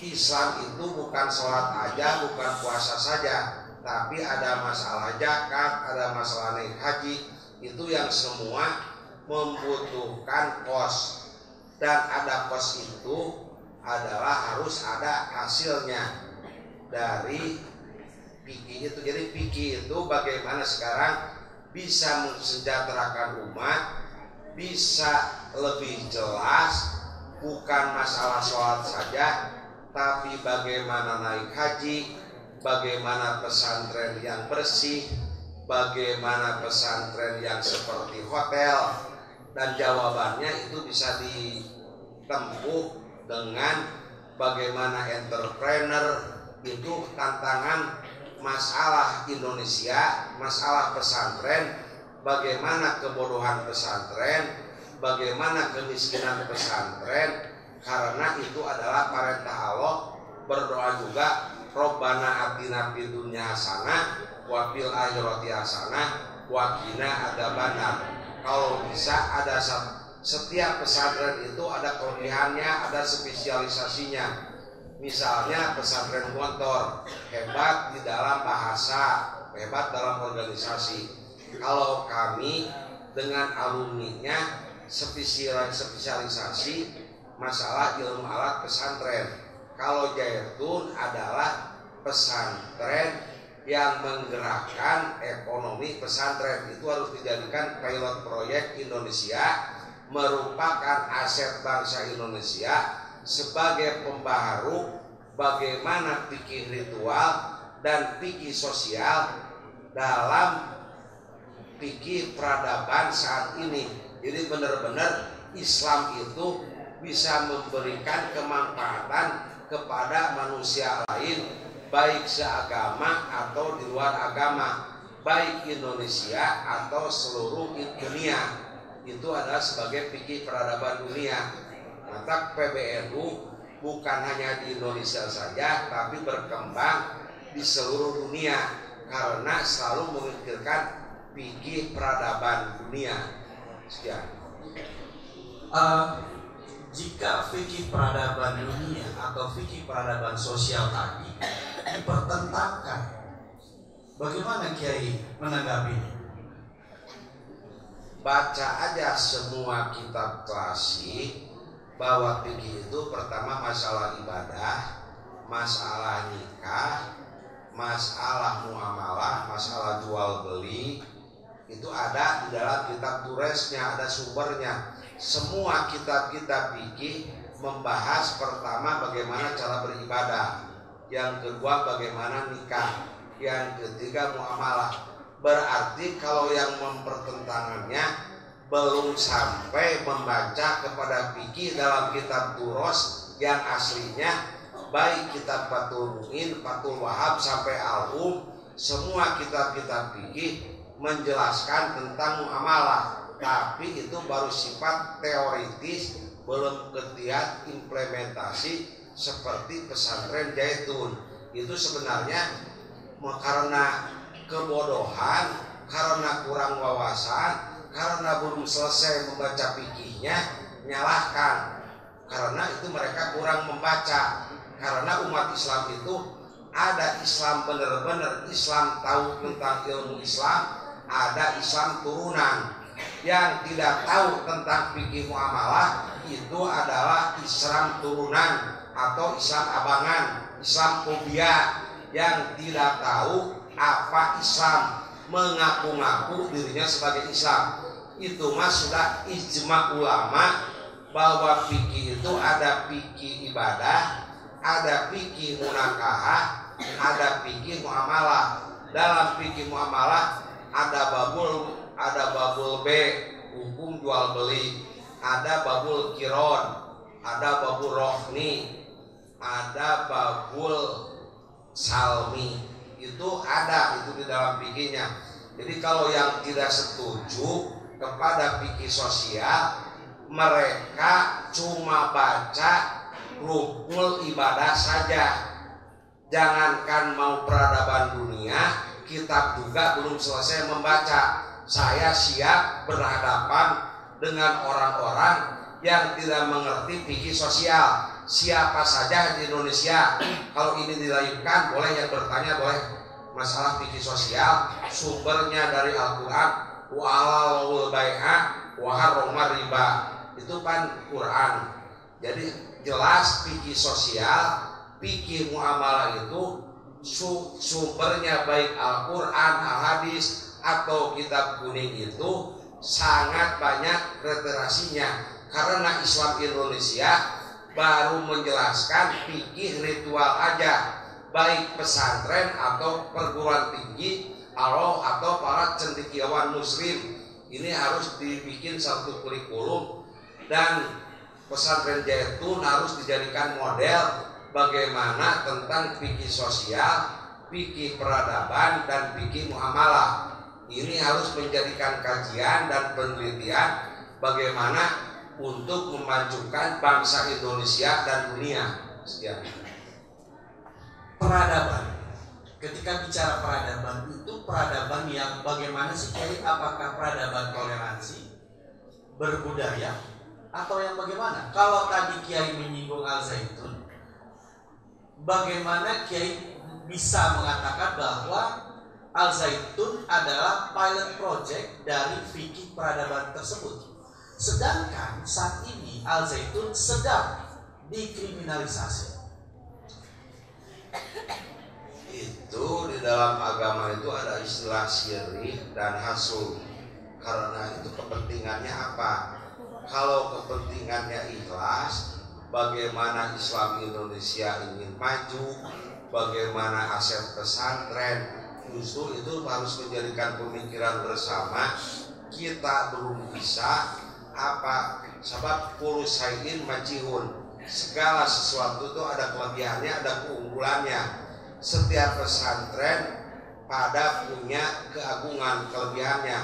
Islam itu bukan sholat aja, bukan puasa saja, tapi ada masalah zakat, ada masalah naik haji, itu yang semua membutuhkan kos, dan ada kos itu adalah harus ada hasilnya dari fikih itu. Jadi fikih itu bagaimana sekarang bisa mensejahterakan umat, bisa lebih jelas, bukan masalah sholat saja, tapi bagaimana naik haji, bagaimana pesantren yang bersih, bagaimana pesantren yang seperti hotel. Dan jawabannya itu bisa ditempuh dengan bagaimana entrepreneur itu tantangan masalah Indonesia, masalah pesantren, bagaimana kebodohan pesantren, bagaimana kemiskinan pesantren. Karena itu adalah perintah Allah. Berdoa juga, Robbana atina fid dunya hasanah wa fil akhirati hasanah wa qina adzabannar. Kalau bisa ada setiap pesantren itu ada kelebihannya, ada spesialisasinya. Misalnya pesantren Gontor hebat di dalam bahasa, hebat dalam organisasi. Kalau kami dengan alumninya spesialisasi masalah ilmu alat pesantren. Kalau Jaitun adalah pesantren yang menggerakkan ekonomi pesantren. Itu harus dijadikan pilot proyek Indonesia, merupakan aset bangsa Indonesia sebagai pembaharu bagaimana fikih ritual dan fikih sosial dalam fikih peradaban saat ini. Jadi benar-benar Islam itu bisa memberikan kemanfaatan kepada manusia lain, baik seagama atau di luar agama, baik Indonesia atau seluruh dunia. Itu adalah sebagai fikih peradaban dunia. Maka PBNU bukan hanya di Indonesia saja, tapi berkembang di seluruh dunia karena selalu memikirkan fikih peradaban dunia. Sekian. Jika fikih peradaban dunia atau fikih peradaban sosial tadi dipertentangkan, bagaimana Kiai menanggapinya? Baca aja semua kitab klasik bahwa fikih itu pertama masalah ibadah, masalah nikah, masalah muamalah, masalah jual beli. Itu ada di dalam kitab turesnya, ada sumbernya. Semua kitab-kitab fikih membahas pertama bagaimana cara beribadah, yang kedua bagaimana nikah, yang ketiga muamalah. Berarti kalau yang mempertentangannya belum sampai membaca kepada fikih dalam kitab turos yang aslinya, baik kitab Fathul Mu'in, Fathul Wahab sampai Al-Um, semua kitab-kitab fikih menjelaskan tentang muamalah, tapi itu baru sifat teoritis, belum kegiat implementasi seperti pesantren Jaitun. Itu sebenarnya karena kebodohan, karena kurang wawasan, karena belum selesai membaca fikihnya, nyalahkan. Karena itu mereka kurang membaca. Karena umat Islam itu ada Islam benar-benar, Islam tahu tentang ilmu Islam, ada Islam turunan. Yang tidak tahu tentang fikih muamalah itu adalah Islam turunan atau Islam abangan, Islam fobia, yang tidak tahu apa Islam. mengaku-ngaku dirinya sebagai Islam. Itu mah sudah ijma ulama bahwa fikih itu ada fikih ibadah, ada fikih munakahah, ada fikih muamalah. Dalam fikih muamalah ada babul B, hukum jual beli, ada babul kiron, ada babul rohni, ada babul salmi. Itu ada itu di dalam fikihnya. Jadi kalau yang tidak setuju kepada fikih sosial, mereka cuma baca rukun ibadah saja. Jangankan mau peradaban dunia, kitab juga belum selesai membaca. Saya siap berhadapan dengan orang-orang yang tidak mengerti fikih sosial. Siapa saja di Indonesia, kalau ini dilayangkan, boleh yang bertanya, boleh. Masalah fikih sosial, sumbernya dari Al-Quran, wa halalul bai'a wa harrama riba. Itu kan Quran. Jadi jelas fikih sosial, fikih muamalah itu sumbernya baik Al-Quran, Al-Hadis atau kitab kuning itu sangat banyak literasinya. Karena Islam Indonesia baru menjelaskan fikih ritual aja, baik pesantren atau perguruan tinggi atau para cendekiawan muslim. Ini harus dibikin satu kurikulum, dan pesantren Zaitun harus dijadikan model bagaimana tentang fikih sosial, fikih peradaban, dan fikih muamalah. Ini harus menjadikan kajian dan penelitian bagaimana untuk memajukan bangsa Indonesia dan dunia. Sekian. Peradaban. Ketika bicara peradaban, itu peradaban yang bagaimana sih Kiai? Apakah peradaban toleransi, berbudaya, atau yang bagaimana? Kalau tadi Kiai menyinggung Al-Zaitun, bagaimana Kiai bisa mengatakan bahwa Al-Zaitun adalah pilot project dari fikih peradaban tersebut? Sedangkan saat ini Al-Zaitun sedang dikriminalisasi. Itu di dalam agama itu ada istilah syirik dan hasul. Karena itu kepentingannya apa? Kalau kepentingannya ikhlas, bagaimana Islam Indonesia ingin maju, bagaimana aset pesantren, justru itu harus menjadikan pemikiran bersama. Kita belum bisa apa? Sebab kullu syai'in majihun. Segala sesuatu itu ada kelebihannya, ada keunggulannya. Setiap pesantren pada punya keagungan kelebihannya.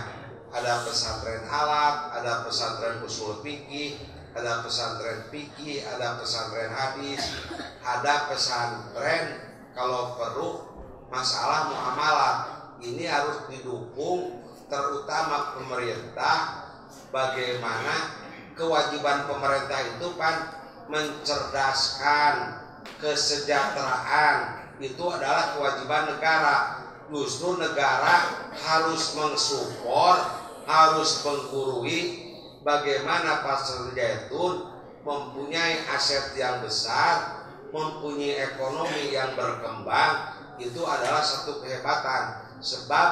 Ada pesantren alat, ada pesantren usul fikih, ada pesantren fikih, ada pesantren hadis, ada pesantren kalau perlu masalah muamalah. Ini harus didukung, terutama pemerintah. Bagaimana kewajiban pemerintah itu kan mencerdaskan kesejahteraan, itu adalah kewajiban negara. Justru negara harus mensupport, harus menggurui bagaimana pesantren Zaitun mempunyai aset yang besar, mempunyai ekonomi yang berkembang. Itu adalah satu kehebatan. Sebab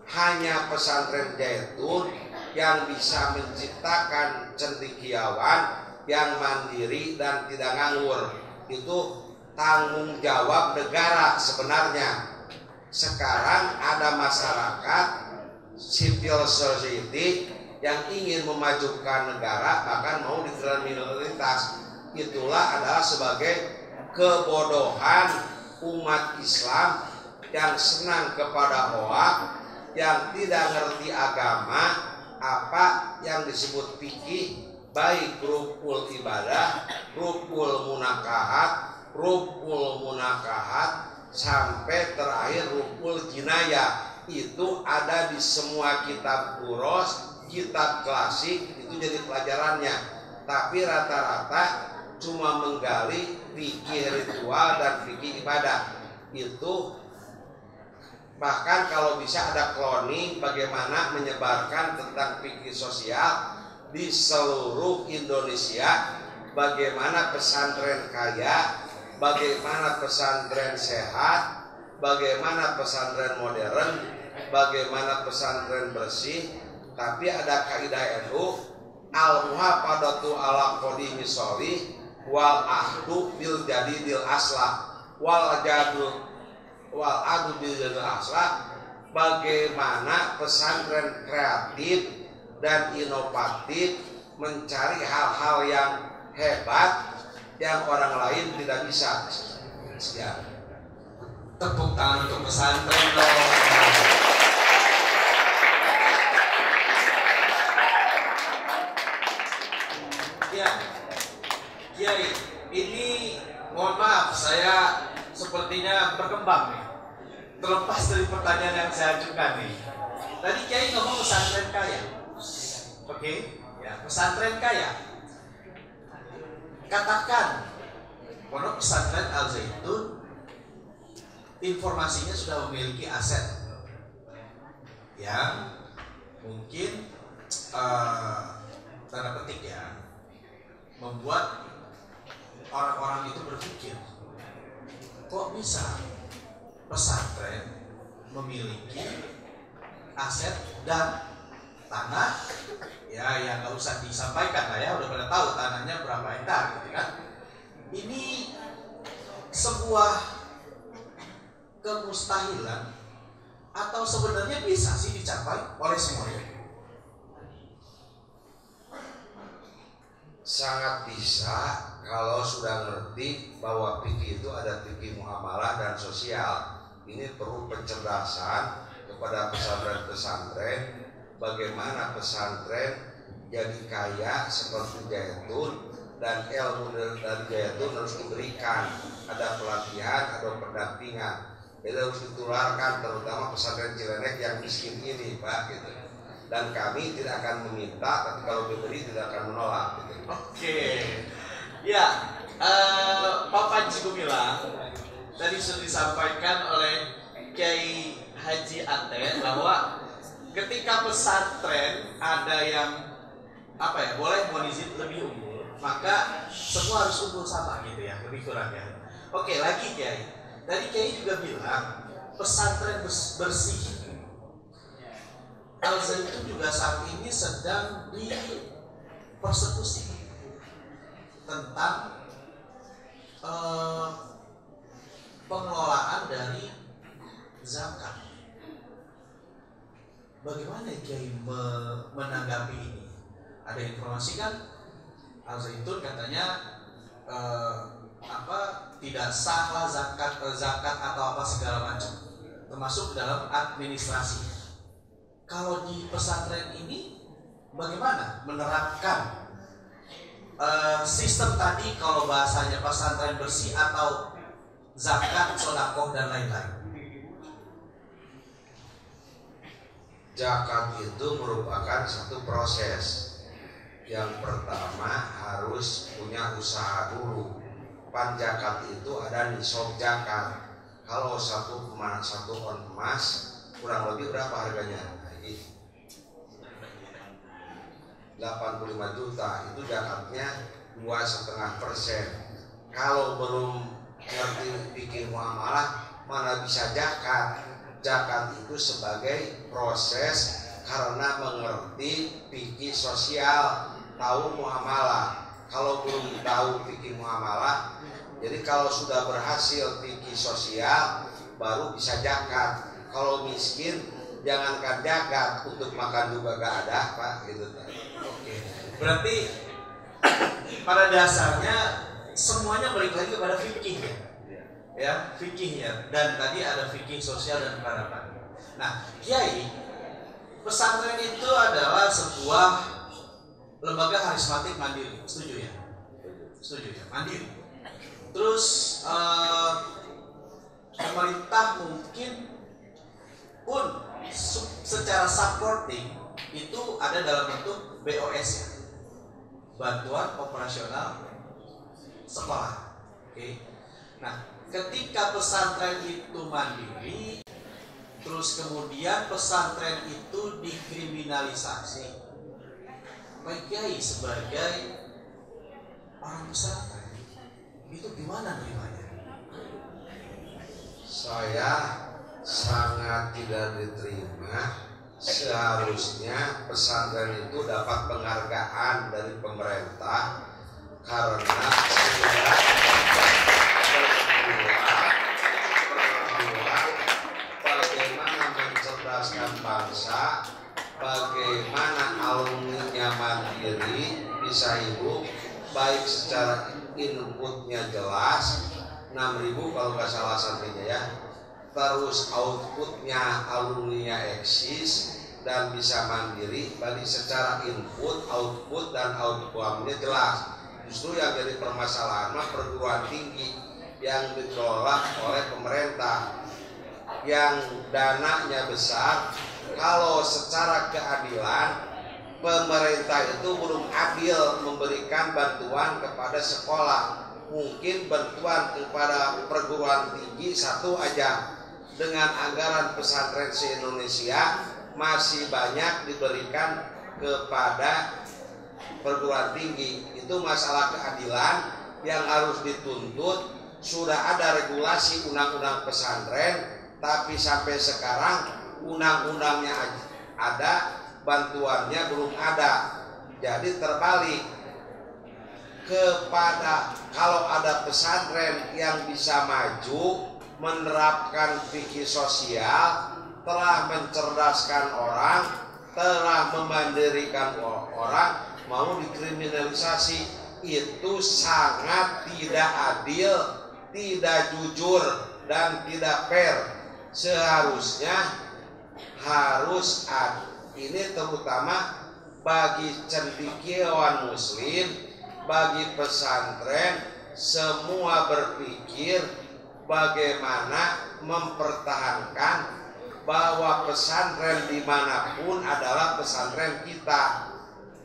hanya pesantren Zaitun yang bisa menciptakan cendekiawan yang mandiri dan tidak nganggur. Itu tanggung jawab negara sebenarnya. Sekarang ada masyarakat civil society yang ingin memajukan negara, bahkan mau dikriminalitas. Itulah adalah sebagai kebodohan umat Islam yang senang kepada hoak, yang tidak ngerti agama, apa yang disebut fikih, baik rukul ibadah, rukul munakahat, sampai terakhir rukul jinayah. Itu ada di semua kitab kuros, kitab klasik, itu jadi pelajarannya. Tapi rata-rata cuma menggali fikih ritual dan fikih ibadah. Itu bahkan kalau bisa ada cloning, bagaimana menyebarkan tentang fikih sosial di seluruh Indonesia. Bagaimana pesantren kaya, bagaimana pesantren sehat, bagaimana pesantren modern, bagaimana pesantren bersih, tapi ada kaidah NU al-muhafadatu ala qadimi sholih wal ahdu bil jadidil aslah wal adu bil jadidil aslah. Bagaimana pesantren kreatif dan inovatif mencari hal-hal yang hebat yang orang lain tidak bisa. Sekian. Tepuk tangan untuk pesantren dong. Ya, Kiai, ini mohon maaf saya sepertinya berkembang nih. Terlepas dari pertanyaan yang saya ajukan nih. Tadi Kiai ngomong pesantren kaya. Oke, ya, pesantren kaya. Katakan pondok pesantren Al Zaitun informasinya sudah memiliki aset yang mungkin tanda petik ya, membuat orang-orang itu berpikir, kok bisa pesantren memiliki aset dan tanah ya yang nggak usah disampaikan lah ya, udah pada tahu tanahnya berapa hektar gitu kan. Ini sebuah kemustahilan atau sebenarnya bisa sih dicapai oleh semuanya? Sangat bisa kalau sudah ngerti bahwa fikih itu ada fikih muamalah dan sosial. Ini perlu pencerdasan kepada pesantren-pesantren, bagaimana pesantren jadi kaya seperti Zaitun, dan ilmu dari Zaitun harus diberikan, ada pelatihan, ada pendampingan. Jadi harus ditularkan terutama pesantren Cilenek yang miskin ini, Pak, gitu. Dan kami tidak akan meminta, tapi kalau diberi tidak akan menolak, gitu. Oke, ya, Pak Panji Gumilang tadi sudah disampaikan oleh Kiai Haji Aten bahwa ketika pesantren ada yang apa ya, boleh monizit lebih unggul, maka semua harus unggul sama gitu ya, lebih kurang ya. Oke, lagi Kiai, tadi Kiai juga bilang pesantren bersih. Al Zaitun juga saat ini sedang dipersekusi tentang pengelolaan dari zakat. Bagaimana Kiai menanggapi ini? Ada informasi kan Al Zaitun katanya tidak sah lah zakat atau apa segala macam, termasuk dalam administrasi. Kalau di pesantren ini bagaimana menerapkan sistem tadi, kalau bahasanya pesantren bersih atau zakat, sedekah dan lain-lain? Zakat itu merupakan satu proses. Yang pertama harus punya usaha dulu. Zakat itu ada nisab zakat. Kalau satu on emas kurang lebih berapa harganya? 85 juta, itu zakatnya 2,5%. Kalau belum ngerti fikih muamalah, mana bisa zakat? Zakat itu sebagai proses karena mengerti fikih sosial, tahu muamalah. Kalau belum tahu fikih muamalah, jadi kalau sudah berhasil fikih sosial baru bisa zakat. Kalau miskin jangankan zakat, untuk makan juga gak ada, Pak, gitu. Oke. Berarti pada dasarnya semuanya balik lagi kepada fikih ya, fikih ya. Dan tadi ada fikih sosial dan peradaban. Nah, Kiai, pesantren itu adalah sebuah lembaga karismatik mandiri, setuju ya? Setuju ya, mandiri. Terus pemerintah mungkin pun secara supporting itu ada dalam bentuk BOS ya, bantuan operasional sekolah. Oke. Nah, ketika pesantren itu mandiri, terus kemudian pesantren itu dikriminalisasi, Pak Kiai sebagai orang pesantren itu gimana nerimanya? Saya sangat tidak diterima. Seharusnya pesantren itu dapat penghargaan dari pemerintah karena sudah berjuang bagaimana mencerdaskan bangsa, bagaimana alumninya mandiri bisa hidup, baik secara inputnya jelas 6.000 kalau nggak salah santrinya ya, terus outputnya alumninya eksis dan bisa mandiri, bagi secara input, output dan outcome-nya jelas. Justru yang jadi permasalahan mah perguruan tinggi yang dikelola oleh pemerintah yang dananya besar. Kalau secara keadilan pemerintah itu belum adil memberikan bantuan kepada sekolah. Mungkin bantuan kepada perguruan tinggi satu aja. Dengan anggaran pesantren se-Indonesia masih banyak diberikan kepada perguruan tinggi. Itu masalah keadilan yang harus dituntut. Sudah ada regulasi undang-undang pesantren, tapi sampai sekarang undang-undangnya ada, bantuannya belum ada. Jadi terbalik kepada kalau ada pesantren yang bisa maju menerapkan fikih sosial, telah mencerdaskan orang, telah memandirikan orang, mau dikriminalisasi, itu sangat tidak adil, tidak jujur dan tidak fair. Seharusnya harus ini terutama bagi cendekiawan muslim, bagi pesantren, semua berpikir bagaimana mempertahankan bahwa pesantren dimanapun adalah pesantren kita.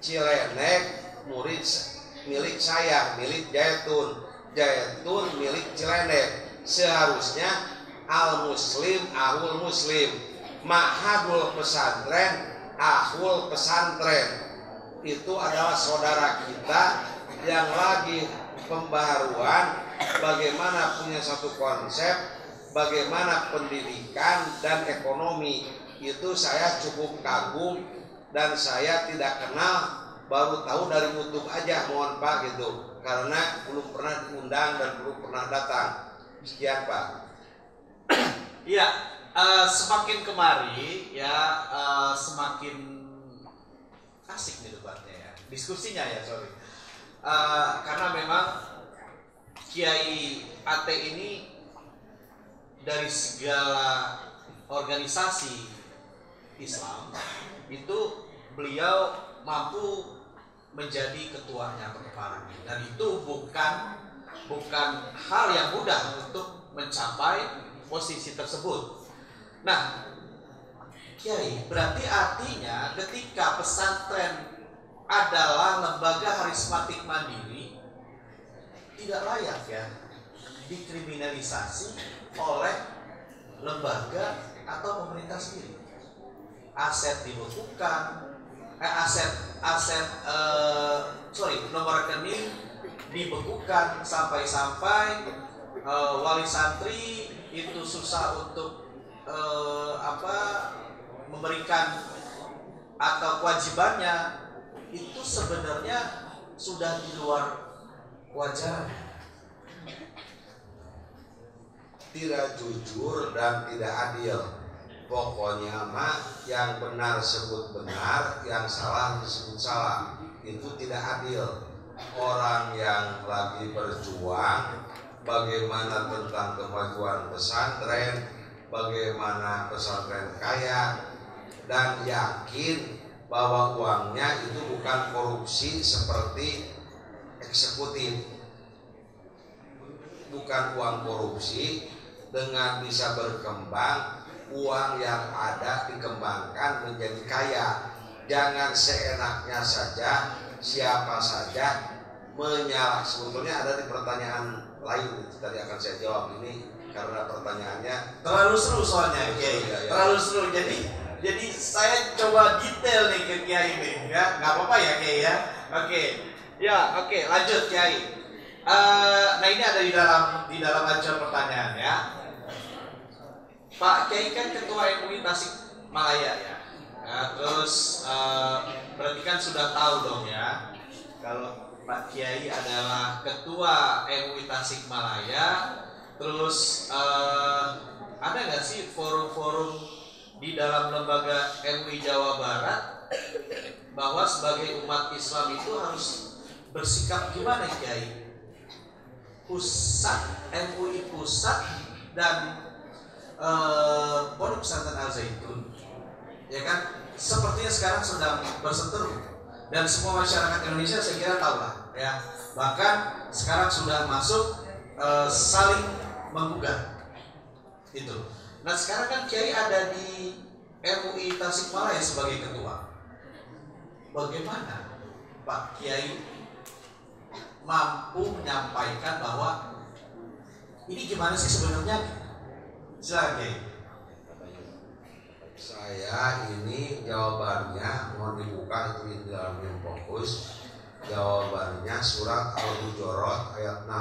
Cilenek murid milik saya, milik Jaitun, Jaitun milik Cilenek. Seharusnya al muslim ahul muslim, ma'hadul pesantren ahul pesantren. Itu adalah saudara kita yang lagi pembaharuan bagaimana punya satu konsep, bagaimana pendidikan dan ekonomi. Itu saya cukup kagum dan saya tidak kenal, baru tahu dari YouTube aja, mohon Pak gitu, karena belum pernah diundang dan belum pernah datang. Sekian Pak. Iya, semakin kemari ya semakin asik nih debatnya ya, diskusinya ya, sorry. Karena memang Kiai AT ini dari segala organisasi Islam itu beliau mampu menjadi ketuanya perkemaran, dan itu bukan hal yang mudah untuk mencapai posisi tersebut. Nah, Kiai, berarti artinya ketika pesantren adalah lembaga karismatik mandiri, tidak layak ya dikriminalisasi oleh lembaga atau pemerintah sendiri. Aset dibekukan, nomor rekening dibekukan sampai wali santri itu susah untuk memberikan atau kewajibannya. Itu sebenarnya sudah di luar wajar, tidak jujur dan tidak adil. Pokoknya mah yang benar sebut benar, yang salah disebut salah. Itu tidak adil. Orang yang lagi berjuang bagaimana tentang kemajuan pesantren, bagaimana pesantren kaya, dan yakin bahwa uangnya itu bukan korupsi seperti eksekutif, bukan uang korupsi. Dengan bisa berkembang, uang yang ada dikembangkan menjadi kaya. Jangan seenaknya saja, siapa saja menyalah. Sebetulnya ada di pertanyaan lain, itu tadi akan saya jawab ini karena pertanyaannya terlalu seru soalnya, Kiai. Terlalu seru. Jadi saya coba detail nih ke Kiai ini, ya, nggak apa-apa ya Kiai ya. Oke, lanjut Kiai. Nah ini ada di dalam acara pertanyaan ya. Pak Kiai kan ketua MUI Tasikmalaya ya. Nah, terus berarti kan sudah tahu dong ya kalau Pak Kiai adalah ketua MUI Tasikmalaya. Terus ada nggak sih forum-forum di dalam lembaga MUI Jawa Barat bahwa sebagai umat Islam itu harus bersikap gimana Kiai? Pusat MUI pusat dan Pondok Pesantren Al-Zaitun, ya kan? Sepertinya sekarang sedang berseteru dan semua masyarakat Indonesia saya kira tahu lah, ya. Bahkan sekarang sudah masuk saling menggugat itu. Nah sekarang kan Kiai ada di MUI Tasikmalaya sebagai ketua. Bagaimana Pak Kiai mampu menyampaikan bahwa ini gimana sih sebenarnya? Silakan Kiai. Saya ini jawabannya mohon dibuka itu di dalam yang fokus. Jawabannya surat Al-Hujurat ayat 6.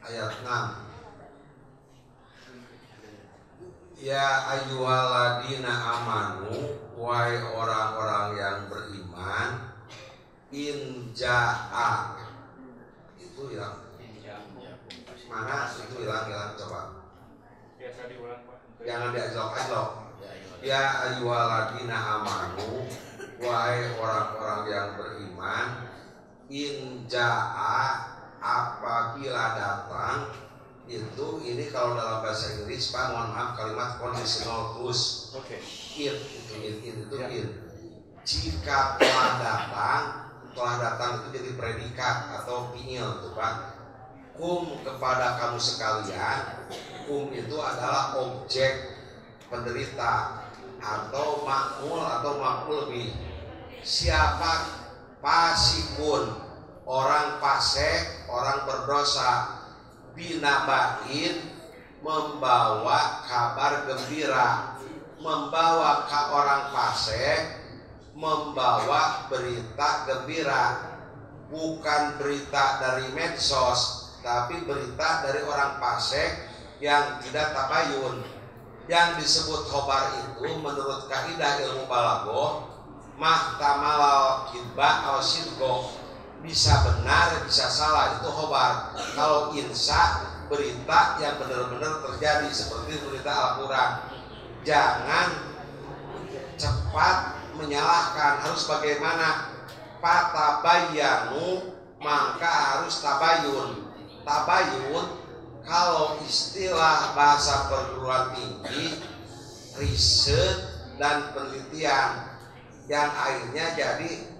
Ayat 6. Ya ayyuhalladzina amanu, wahai orang-orang yang beriman, in ja'a, itu hilang. Mana itu hilang coba. Jangan diajlok-ajlok. Ya ayyuhalladzina amanu, wahai orang-orang yang beriman, in ja'a, apabila datang itu, ini kalau dalam bahasa Inggris Pak, mohon maaf, kalimat conditional clause. Oke. In jika telah datang itu jadi predikat atau fiil tuh Pak. Kum kepada kamu sekalian, kum itu adalah objek penderita atau makmul lebih. Siapa fasikun, orang fasik, orang berdosa, binabain, membawa kabar gembira, membawa ke orang fasik, membawa berita gembira, bukan berita dari medsos, tapi berita dari orang fasik yang tidak tabayun. Yang disebut khobar itu menurut kaidah ilmu balaghah mahtamalal kidba al sidqo, bisa benar bisa salah, itu khobar. Kalau insya, berita yang benar-benar terjadi seperti berita Al-Quran. Jangan cepat menyalahkan, harus bagaimana? Fatabayyanu, maka harus tabayun. Tabayun kalau istilah bahasa perguruan tinggi, riset dan penelitian, yang akhirnya jadi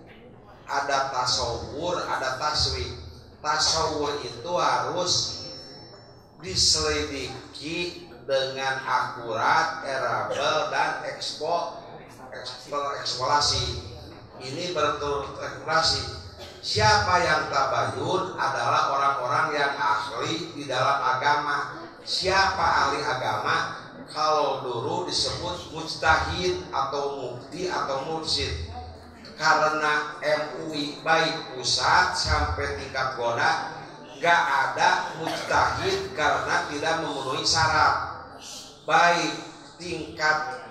ada tasawur, ada taswik. Tasawur itu harus diselidiki dengan akurat, erabel dan eksplorasi. Ini bertransaksi. Siapa yang tabayun adalah orang-orang yang ahli di dalam agama. Siapa ahli agama? Kalau dulu disebut mujtahid atau mufti atau mursyid. Karena MUI baik pusat sampai tingkat goda gak ada mujtahid karena tidak memenuhi syarat. Baik tingkat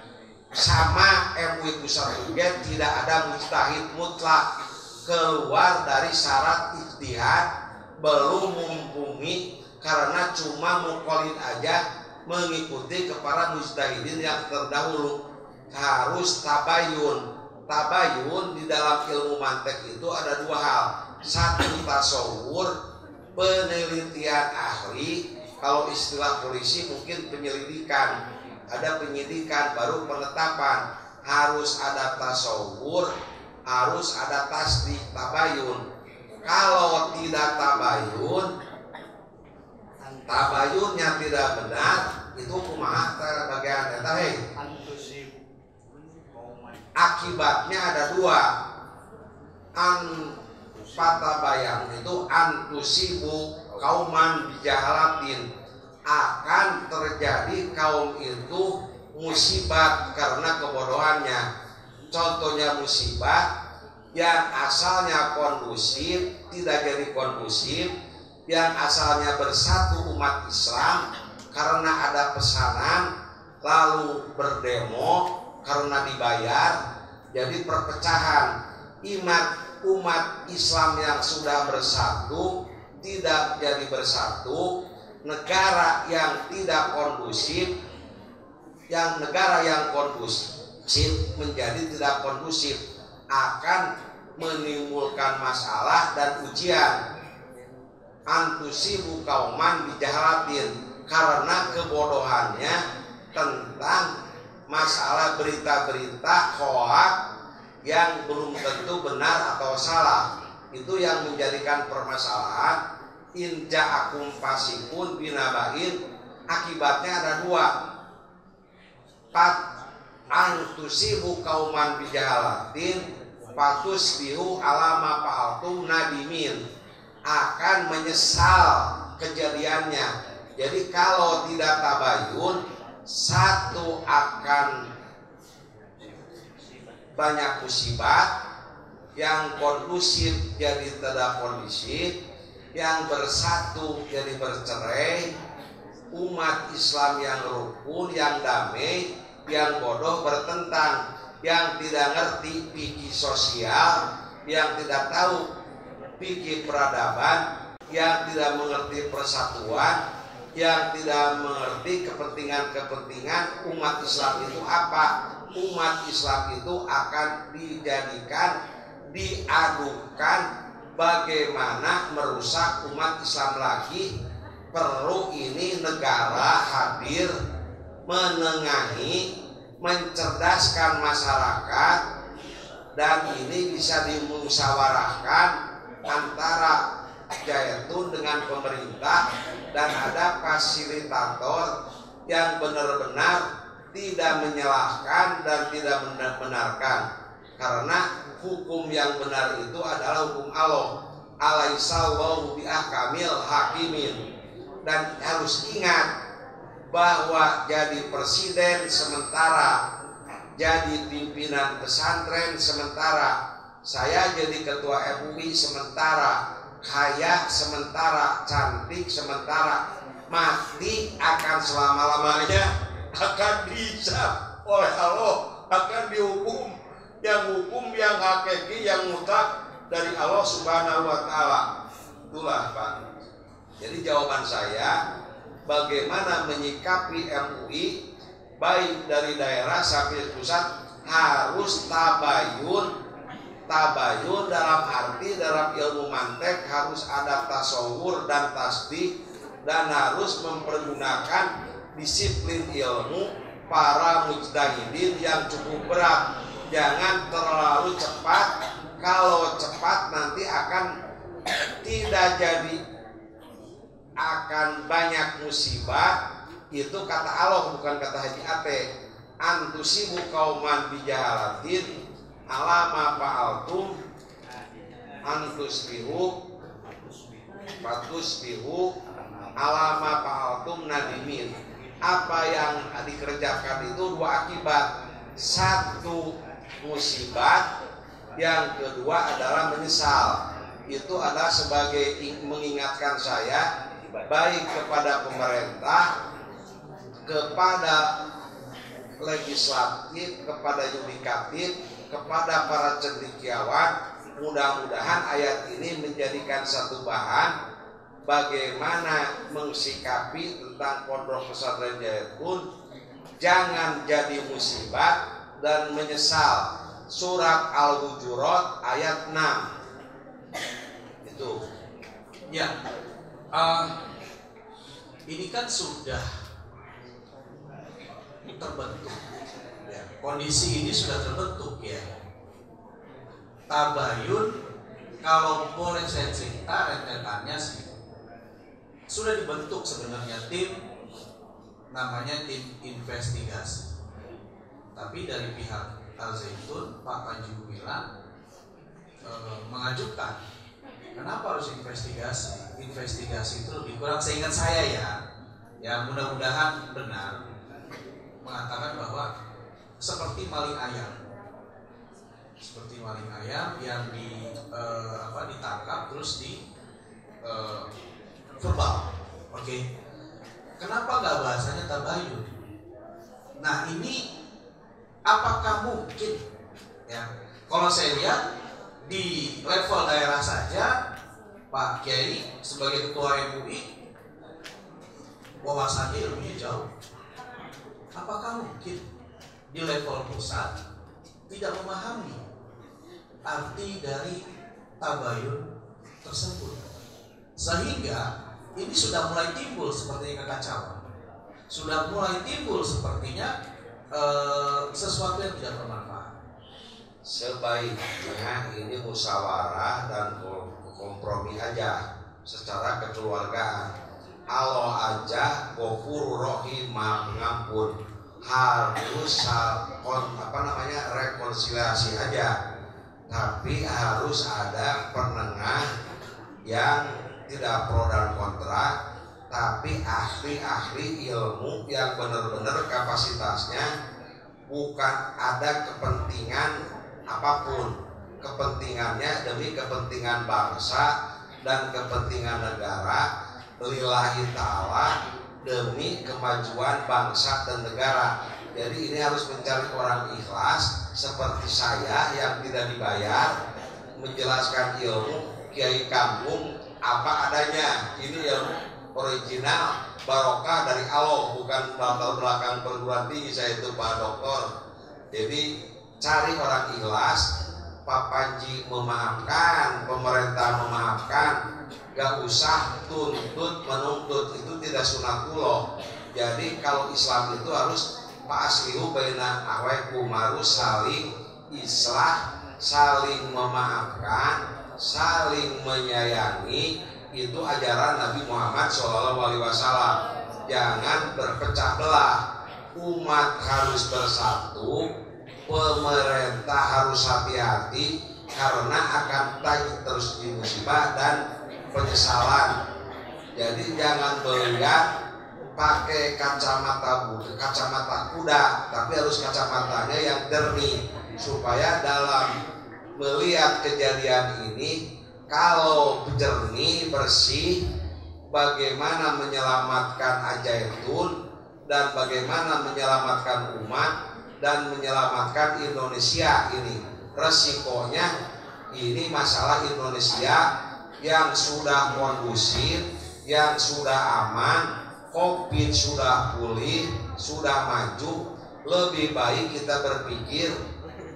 sama MUI pusat juga tidak ada mujtahid mutlak, keluar dari syarat ijtihad, belum mumpuni karena cuma muqallid aja, mengikuti kepada mujtahidin yang terdahulu. Harus tabayun. Tabayun di dalam ilmu mantek itu ada dua hal. Satu tasawur, penelitian ahli. Kalau istilah polisi mungkin penyelidikan. Ada penyidikan baru penetapan. Harus ada tasawur, harus ada tasdik, tabayun. Kalau tidak tabayunnya tidak benar, itu kumaha bagian eta hei. Akibatnya ada dua. Fatabayan itu antusibu kauman bijahalatin, akan terjadi kaum itu musibat karena kebodohannya. Contohnya musibah yang asalnya kondusif tidak jadi kondusif, yang asalnya bersatu umat Islam karena ada pesanan lalu berdemo karena dibayar, jadi perpecahan. Umat Islam yang sudah bersatu tidak jadi bersatu, negara yang tidak kondusif, negara yang kondusif menjadi tidak kondusif, akan menimbulkan masalah dan ujian. Antusibu kauman bijahalatin, karena kebodohannya tentang masalah berita-berita hoak yang belum tentu benar atau salah. Itu yang menjadikan permasalahan. In ja'akum fasikun binabain, akibatnya ada dua. Antusibu kauman bijahalatin fatusbihu alama fa'altum nadimin, akan menyesal kejadiannya. Jadi kalau tidak tabayun, satu akan banyak musibah, yang kondusif jadi tidak kondusif, yang bersatu jadi bercerai, umat Islam yang rukun, yang damai, yang bodoh bertentang, yang tidak ngerti fikih sosial, yang tidak tahu fikih peradaban, yang tidak mengerti persatuan, yang tidak mengerti kepentingan-kepentingan umat Islam itu apa. Umat Islam itu akan dijadikan, diadukan bagaimana merusak umat Islam lagi. Perlu ini negara hadir menengahi, mencerdaskan masyarakat, dan ini bisa dimusyawarahkan antara Jayatun dengan pemerintah, dan ada fasilitator yang benar-benar tidak menyalahkan dan tidak membenarkan, karena hukum yang benar itu adalah hukum Allah. Alaihissallahu biahkamil hakimin. Dan harus ingat bahwa jadi presiden sementara, jadi pimpinan pesantren sementara, saya jadi ketua MUI sementara, kaya sementara, cantik sementara, mati akan selama-lamanya akan dihisab oleh Allah, akan dihukum, yang hakiki, yang mutlak dari Allah Subhanahu wa taala. Itulah Pak. Jadi jawaban saya, bagaimana menyikapi MUI baik dari daerah sampai pusat, harus tabayun dalam arti dalam ilmu mantek, harus ada tasawur dan tasbih, dan harus mempergunakan disiplin ilmu para mujtahidin yang cukup berat. Jangan terlalu cepat. Kalau cepat nanti akan tidak jadi, akan banyak musibah. Itu kata Allah, bukan kata Haji Ate. Antusibu kauman bijahalatin alama fa'altum antusbihu fatusbihu alama fa'altum nadimin. Apa yang dikerjakan itu dua akibat. Satu, musibah. Yang kedua adalah menyesal. Itu adalah sebagai mengingatkan saya, baik kepada pemerintah, kepada legislatif, kepada yudikatif, kepada para cendekiawan. Mudah-mudahan ayat ini menjadikan satu bahan bagaimana mensikapi tentang pondok pesantren Jayatun. Jangan jadi musibah dan menyesal. Surat Al-Hujurat ayat 6. Itu. Ya, ini kan sudah terbentuk. Ya, kondisi ini sudah terbentuk ya. Tabayun, kalau boleh saya cerita rentetannya sih, sudah dibentuk sebenarnya tim, namanya tim investigasi. Tapi dari pihak Al-Zaitun, Pak Panji Gumilang mengajukan, kenapa harus investigasi? Investigasi itu lebih kurang, seingat saya ya mudah-mudahan benar, mengatakan bahwa seperti maling ayam. seperti maling ayam yang ditangkap terus di verbal. Oke. Kenapa nggak bahasanya tabayun? Nah ini apakah mungkin ya? Kalau saya lihat di level daerah saja, Pak Kiai sebagai ketua MUI wawasannya ilmunya jauh. Apakah mungkin di level pusat tidak memahami arti dari tabayun tersebut, sehingga ini sudah mulai timbul sepertinya kekacauan, sudah mulai timbul sepertinya sesuatu yang tidak bermanfaat. Sebaiknya ini musyawarah dan kompromi aja secara kekeluargaan. Allah aja Ghafurur Rahim, mengampun, harus rekonsiliasi aja, tapi harus ada penengah yang tidak pro dan kontra, tapi ahli-ahli ilmu yang benar-benar kapasitasnya bukan ada kepentingan apapun, kepentingannya demi kepentingan bangsa dan kepentingan negara, lillahi ta'ala, demi kemajuan bangsa dan negara. Jadi ini harus mencari orang ikhlas seperti saya yang tidak dibayar, menjelaskan ilmu kiai kampung apa adanya. Ini yang original, barokah dari Allah, bukan latar belakang perguruan tinggi saya itu Pak Doktor. Jadi cari orang ikhlas, Pak Panji memaafkan, pemerintah memaafkan, gak usah tuntut menuntut, itu tidak sunatullah. Jadi kalau Islam itu harus Pak aslihu baina ahwaikum, harus saling islah, saling memaafkan, saling menyayangi. Itu ajaran Nabi Muhammad SAW. Jangan berpecah belah. Umat harus bersatu, pemerintah harus hati-hati, karena akan terus di musibah dan penyesalan. Jadi jangan melihat pakai kacamata kuda, tapi harus kacamatanya yang jernih, supaya dalam melihat kejadian ini, kalau jernih, bersih, bagaimana menyelamatkan Al-Zaitun dan bagaimana menyelamatkan umat dan menyelamatkan Indonesia ini. Resikonya ini masalah Indonesia yang sudah kondusif, yang sudah aman, Covid sudah pulih, sudah maju. Lebih baik kita berpikir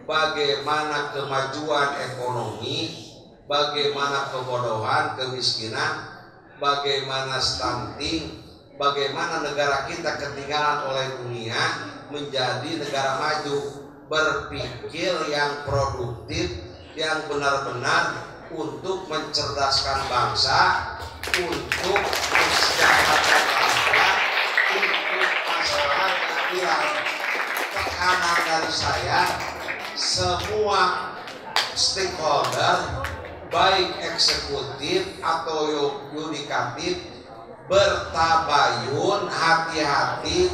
bagaimana kemajuan ekonomi, bagaimana kebodohan, kemiskinan, bagaimana stunting, bagaimana negara kita ketinggalan oleh dunia menjadi negara maju. Berpikir yang produktif, yang benar-benar untuk mencerdaskan bangsa, untuk mensejahterakan bangsa, untuk masalah keadilan. Tekanan dari saya, semua stakeholder, baik eksekutif atau yudikatif, bertabayun, hati-hati,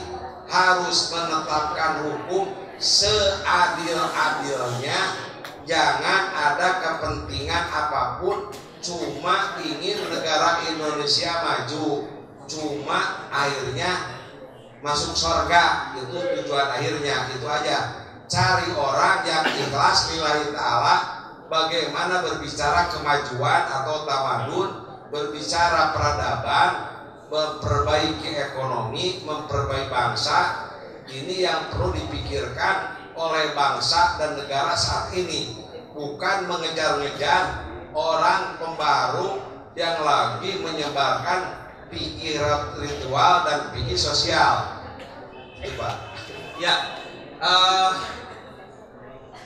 harus menetapkan hukum seadil-adilnya. Jangan ada kepentingan apapun, cuma ingin negara Indonesia maju, cuma akhirnya masuk surga, itu tujuan akhirnya. Itu aja. Cari orang yang ikhlas lillahi ta'ala, bagaimana berbicara kemajuan atau tamadun, berbicara peradaban, memperbaiki ekonomi, memperbaiki bangsa. Ini yang perlu dipikirkan oleh bangsa dan negara saat ini, bukan mengejar-ngejar orang pembaru yang lagi menyebarkan pikir ritual dan pikir sosial. Coba. Ya,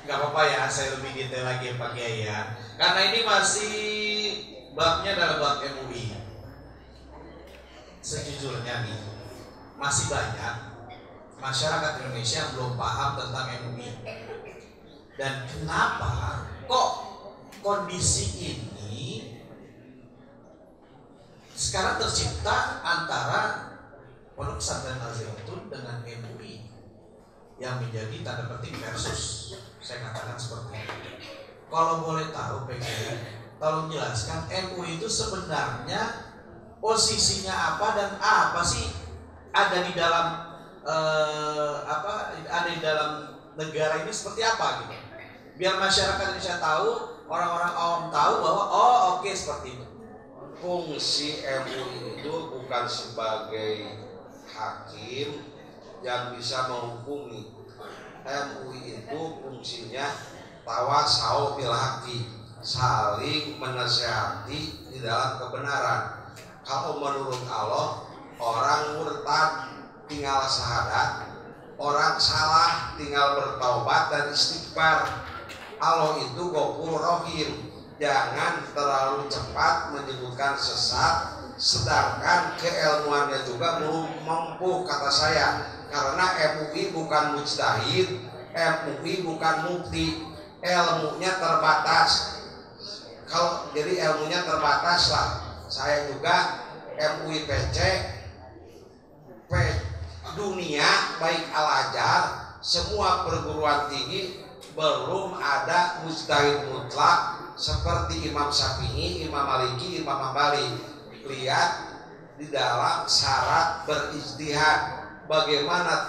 nggak apa-apa ya, saya lebih detail lagi Pak Kiai ya, karena ini masih babnya dalam bab MUI. Sejujurnya nih, masih banyak masyarakat Indonesia yang belum paham tentang MUI. Dan kenapa kok kondisi ini sekarang tercipta antara Pondok Pesantren Al-Zaitun dengan MUI? yang menjadi tanda petik versus. Saya katakan seperti itu. Kalau boleh tahu PKI, tolong jelaskan MUI itu sebenarnya posisinya apa dan apa sih ada di dalam ada di dalam negara ini seperti apa gitu. Biar masyarakat Indonesia tahu, orang-orang awam tahu bahwa oke, seperti itu. Fungsi MUI itu bukan sebagai hakim yang bisa menghukumi. MUI itu fungsinya tawasau bil haqi, saling menasihati di dalam kebenaran. Kalau menurut Allah, orang murtad tinggal syahadat, orang salah tinggal bertaubat dan istighfar. Allah itu Ghafurur Rahim. Jangan terlalu cepat menyebutkan sesat, sedangkan keilmuannya juga belum mampu, kata saya. Karena MUI bukan mujtahid, MUI bukan mufti, ilmunya terbatas. Kalau jadi ilmunya terbatas lah. Saya juga MUI PC dunia baik Al-Azhar, semua perguruan tinggi belum ada mujtahid mutlak seperti Imam Syafi'i, Imam Maliki, Imam Hambali. Lihat di dalam syarat berijtihad, bagaimana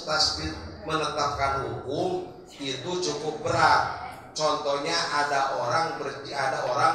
tasbih menetapkan hukum itu cukup berat. Contohnya ada orang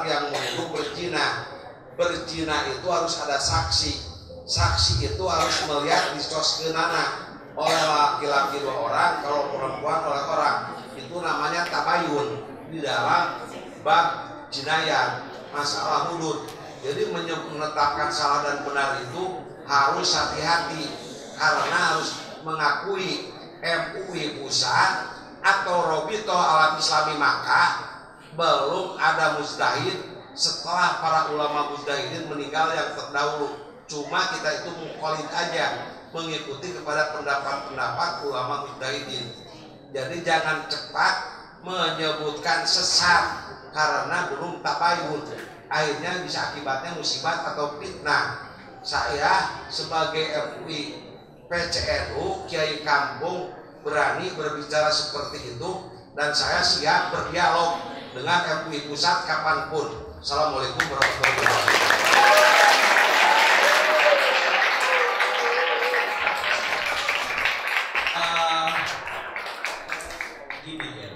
yang menuduh berzina. Berzina itu harus ada saksi. Saksi itu harus melihat disoskenana oleh laki-laki 2 orang, kalau perempuan oleh orang. Itu namanya tabayun di dalam bab jinayat, masalah hudud. Jadi menetapkan salah dan benar itu harus hati-hati, karena harus mengakui MUI pusat atau Robito Alam Islami Makkah belum ada mujtahid setelah para ulama mujtahidin meninggal yang terdahulu. Cuma kita itu mukallid aja, mengikuti kepada pendapat-pendapat ulama mujtahidin. Jadi jangan cepat menyebutkan sesat karena belum tabayun, akhirnya bisa akibatnya musibat atau fitnah. Saya sebagai MUI PCNU Kiai Kampung berani berbicara seperti itu, dan saya siap berdialog dengan MUI pusat kapanpun. Assalamualaikum warahmatullahi wabarakatuh. Gini ya,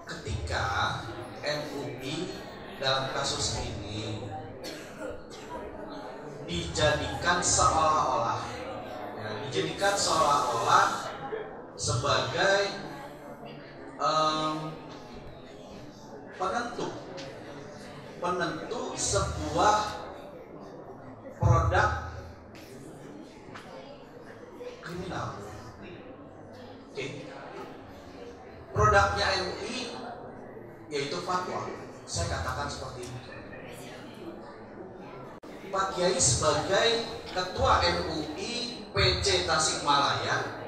ketika MUI dalam kasus ini dijadikan seolah-olah sebagai penentu sebuah produk kriminal. Produknya MUI yaitu fatwa. Saya katakan seperti itu. Pak Kiai sebagai Ketua MUI PC Tasikmalaya,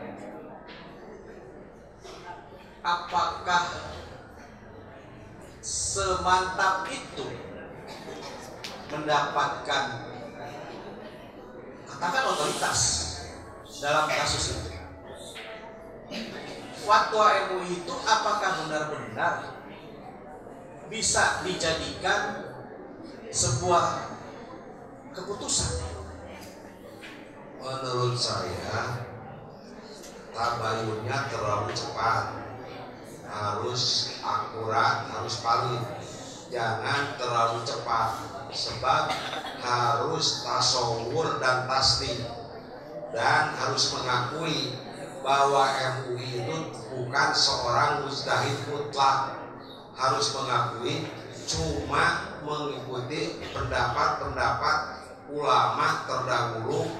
apakah semantap itu mendapatkan, katakan, otoritas dalam kasus itu? Fatwa MUI itu apakah benar-benar bisa dijadikan sebuah keputusan? Menurut saya tabayunnya terlalu cepat, harus akurat, harus valid. Jangan terlalu cepat, sebab harus tasawur dan tasdik, dan harus mengakui bahwa MUI itu bukan seorang mujtahid mutlak. Harus mengakui cuma mengikuti pendapat-pendapat ulama terdahulu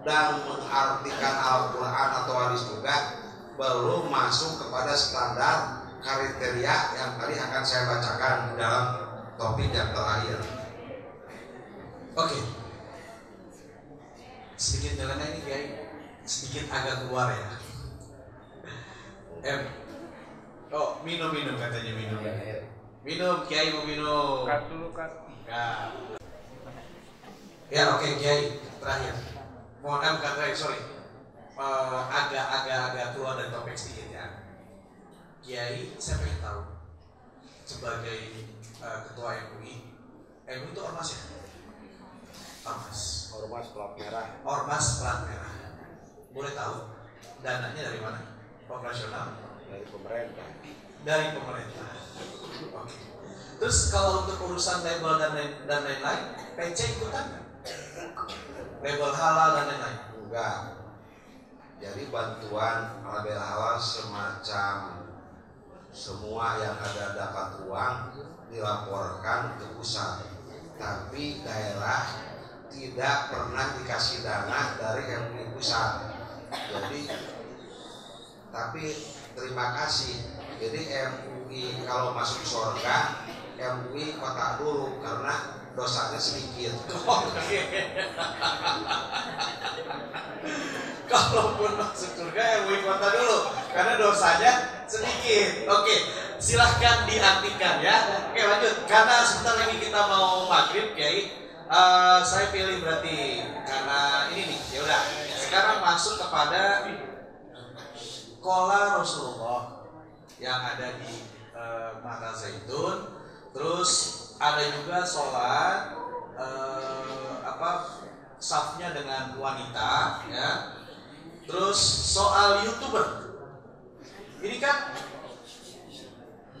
dan mengartikan Al-Quran atau hadis juga, belum masuk kepada standar kriteria yang tadi akan saya bacakan di dalam topik yang terakhir. Oke. Sedikit nyeleneh ini Kiai, sedikit agak keluar ya. Minum katanya, minum. Minum, Kiai mau minum. Cut dulu, cut. Ya, oke Kiai, terakhir. Mohon terakhir, sorry. agak keluar dari topik sedikit ya. Kiai, saya pengen tahu sebagai ketua MUI itu ormas ya? Ormas plat merah. Ormas plat merah. Boleh tahu dananya dari mana? Operasional? Dari pemerintah. Dari pemerintah. Oke. Terus kalau untuk urusan label dan lain-lain, PC ikutan nggak? Label halal dan lain-lain? Enggak. Jadi bantuan label halal semacam semua yang ada dapat uang dilaporkan ke pusat. Tapi daerah tidak pernah dikasih dana dari MUI pusat. Jadi tapi terima kasih. Jadi MUI kalau masuk surga, MUI kota dulu karena dosanya sedikit. Oke. Kalaupun masuk surga MUI kota dulu karena dosanya sedikit. Oke, silahkan diartikan ya. Oke, lanjut. Karena sebentar lagi kita mau maghrib, Kiai. Saya pilih berarti karena ini nih. Ya udah. Sekarang masuk kepada Qola Rasulullah yang ada di Mata Zaitun. Terus ada juga sholat safnya dengan wanita ya. Terus soal YouTuber ini kan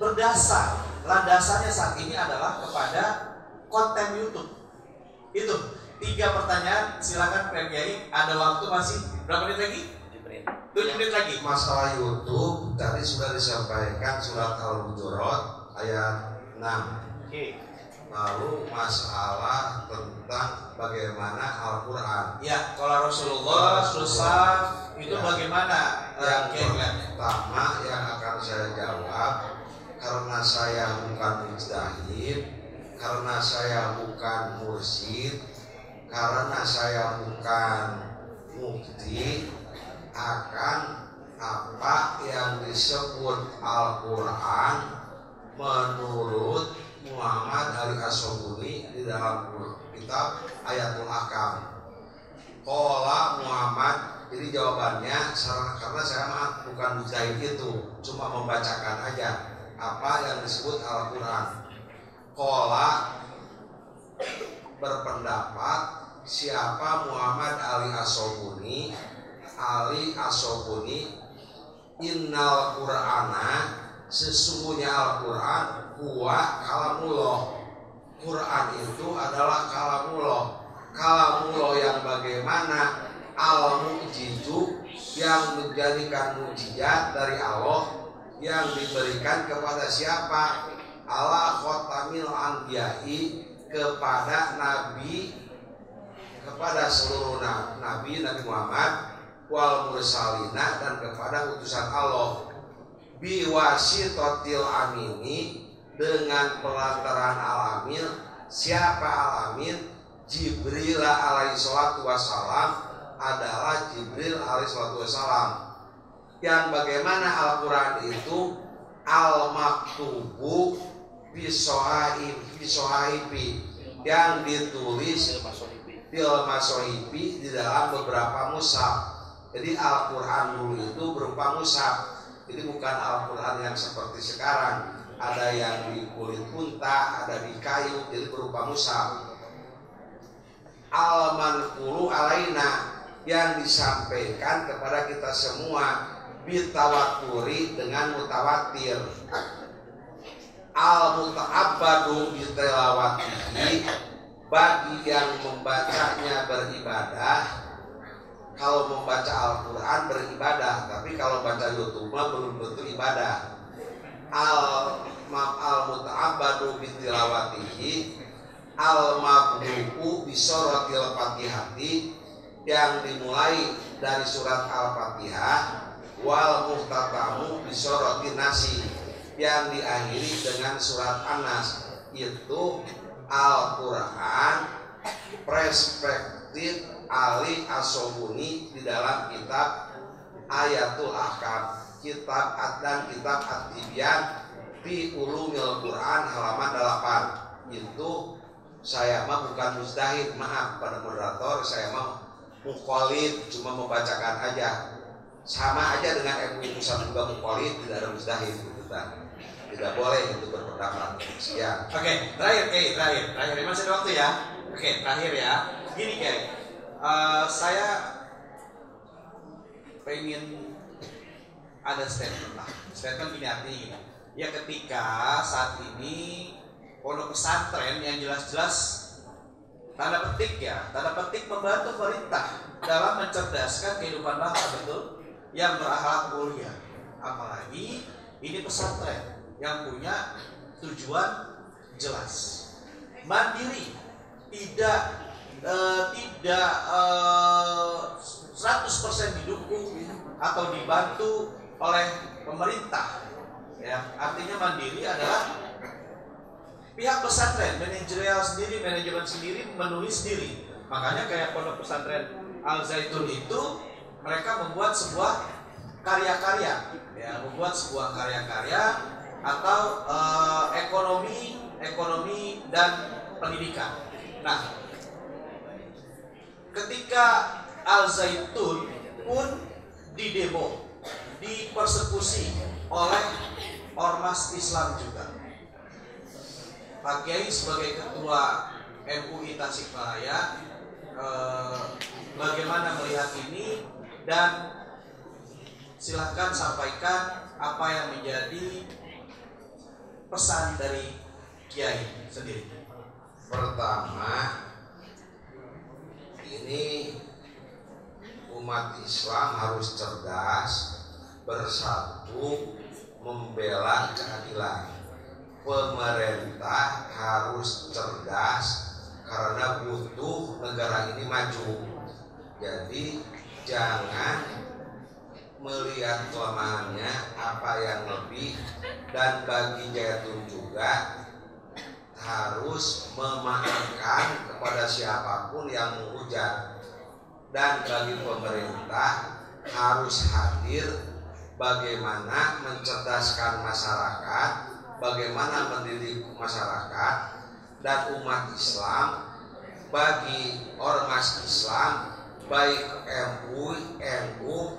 berdasar landasannya saat ini adalah kepada konten YouTube. Itu 3 pertanyaan, silakan Pak Kiai, ada waktu masih berapa menit lagi? 7 menit lagi. Masalah YouTube tadi sudah disampaikan surat Al-Hujurat ayat 6. Lalu masalah tentang bagaimana Al-Quran. Ya, kalau Rasulullah susah itu ya. Bagaimana? Yang pertama yang akan saya jawab, karena saya bukan mujtahid, karena saya bukan mursyid, karena saya bukan mufti, akan apa yang disebut Al-Quran menurut Muhammad Al-Asobuni di dalam kitab Ayatul Ahkam. Qala Muhammad. Jadi jawabannya karena saya bukan mujtahid itu, cuma membacakan aja apa yang disebut Al-Quran. Qala berpendapat siapa Muhammad Ali Asobuni innal Qur'ana, sesungguhnya Al-Quran huwa kalamullah. Quran itu adalah kalamullah. Kalamullah yang bagaimana? Al-mu'jizu, yang menjadikan mukjizat dari Allah, yang diberikan kepada siapa? Ala khotamil anbiya'i, kepada nabi, kepada seluruh nabi Muhammad, wal mursalina, dan kepada utusan Allah. Biwasitotil amini, dengan pelantaran al-amin. Siapa al-amin? Jibril alaihi salatu wassalam, adalah Jibril alaihi salatu wassalam, yang bagaimana Al-Quran itu al-maktubu bisohaibi, yang ditulis fil masohibi, di dalam beberapa mushaf. Jadi Al-Quran dulu itu berupa mushaf. Jadi bukan Al-Quran yang seperti sekarang, ada yang di kulit unta, ada di kayu, jadi berupa mushaf. Al-manqulu alaina, yang disampaikan kepada kita semua bitawaturi, dengan mutawatir. Al-muta'abbadu bitilawatihi, bagi yang membacanya beribadah. Kalau membaca Al-Quran beribadah, tapi kalau baca YouTube belum tentu ibadah. Al-muta'abbadu bitilawatihi, al-mabdu'u bisuratil fatihati, yang dimulai dari surat Al-Fatihah, wal muhtatamu bisuratin nasi, yang diakhiri dengan surat An-Nas. Itu Al-Quran perspektif Ali Asobuni di dalam kitab Ayatul Ahkam, kitab dan kitab At-Tibyan fi Ulumil Quran halaman 8. Itu saya mah bukan mujtahid, maaf pada moderator, saya mah mukholid cuma membacakan aja, sama aja dengan MUI pusat juga mukholid, tidak ada mustahil gitu kan. Tidak boleh untuk berpendapat. Sekian. Oke, terakhir masih ada waktu ya. Oke, terakhir ya. Gini Kiai, saya pengen ada statement lah. Statement ini artinya gini. Ya ketika saat ini pondok pesantren yang jelas-jelas tanda petik membantu pemerintah dalam mencerdaskan kehidupan bangsa, betul, yang berakhlak mulia. Apalagi ini pesantren yang punya tujuan jelas, mandiri, tidak 100% didukung atau dibantu oleh pemerintah. Ya, artinya mandiri adalah pihak pesantren, manajerial sendiri, manajemen sendiri, memenuhi sendiri. Makanya kayak pondok pesantren Al Zaitun itu mereka membuat sebuah karya-karya, ya, atau ekonomi dan pendidikan. Nah, ketika Al Zaitun pun didemo, dipersekusi oleh ormas Islam juga. Pak Kiai sebagai ketua MUI Tasikmalaya, bagaimana melihat ini, dan silahkan sampaikan apa yang menjadi pesan dari Kiai sendiri. Pertama, ini umat Islam harus cerdas, bersatu, membela keadilan. Pemerintah harus cerdas karena butuh negara ini maju. Jadi jangan melihat kelemahannya apa yang lebih, dan bagi Zaitun juga harus memaafkan kepada siapapun yang menghujat, dan bagi pemerintah harus hadir bagaimana mencerdaskan masyarakat, bagaimana mendidik masyarakat dan umat Islam. Bagi ormas Islam baik MUI, NU,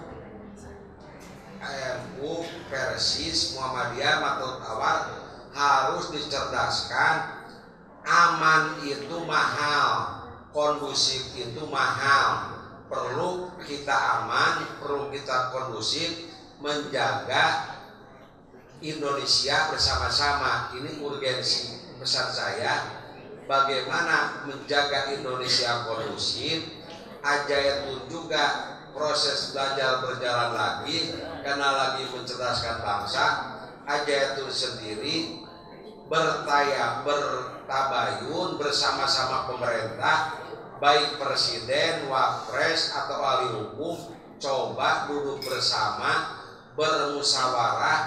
Persis, Muhammadiyah, Matul Tawar harus dicerdaskan. Aman itu mahal, kondusif itu mahal. Perlu kita aman, perlu kita kondusif, menjaga Indonesia bersama-sama. Ini urgensi pesan saya, bagaimana menjaga Indonesia kondusif. Zaitun juga proses belajar berjalan lagi karena lagi mencerdaskan bangsa. Zaitun sendiri bertabayun bersama-sama pemerintah, baik presiden, wapres atau ahli hukum, coba duduk bersama, bermusyawarah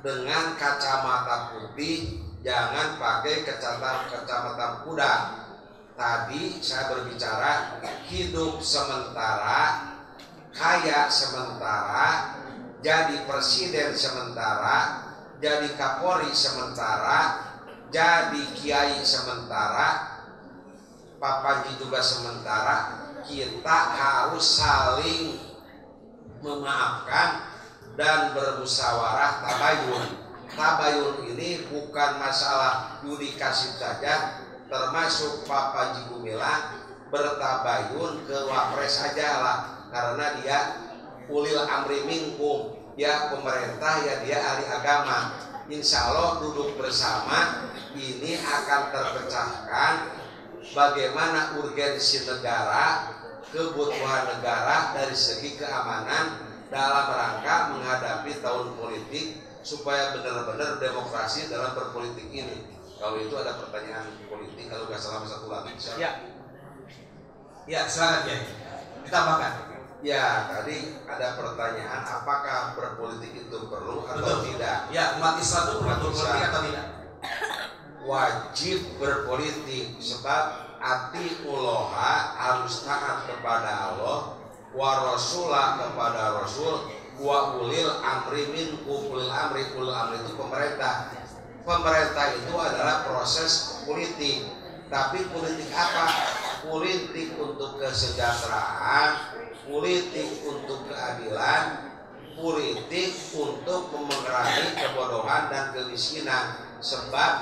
dengan kacamata putih, jangan pakai kacamata kuda. Tadi saya berbicara hidup sementara, kaya sementara, jadi presiden sementara, jadi Kapolri sementara, jadi kiai sementara, Pak Panji juga sementara. Kita harus saling memaafkan dan bermusyawarah tabayun. Tabayun ini bukan masalah yudikasif saja, termasuk Pak Panji Gumilang bertabayun ke wapres saja lah, karena dia ulil amri minkum, ya pemerintah, ya dia ahli agama. Insya Allah duduk bersama ini akan terpecahkan bagaimana urgensi negara, kebutuhan negara dari segi keamanan dalam rangka menghadapi tahun politik, supaya benar-benar demokrasi dalam berpolitik ini. Kalau itu ada pertanyaan politik, kalau nggak salah satu lagi. Ya, silakan ya. Ditambahkan. Ya, tadi ada pertanyaan apakah berpolitik itu perlu atau tidak? Ya, umat Islam itu berpolitik atau tidak? Wajib berpolitik, sebab atiullaha harus taat kepada Allah, wa rasulah kepada Rasul, wa ulil amri minkum. Ulil amri itu pemerintah. Pemerintah itu adalah proses politik. Tapi politik apa? politik untuk kesejahteraan, politik untuk keadilan, politik untuk memerangi kebodohan dan kemiskinan. Sebab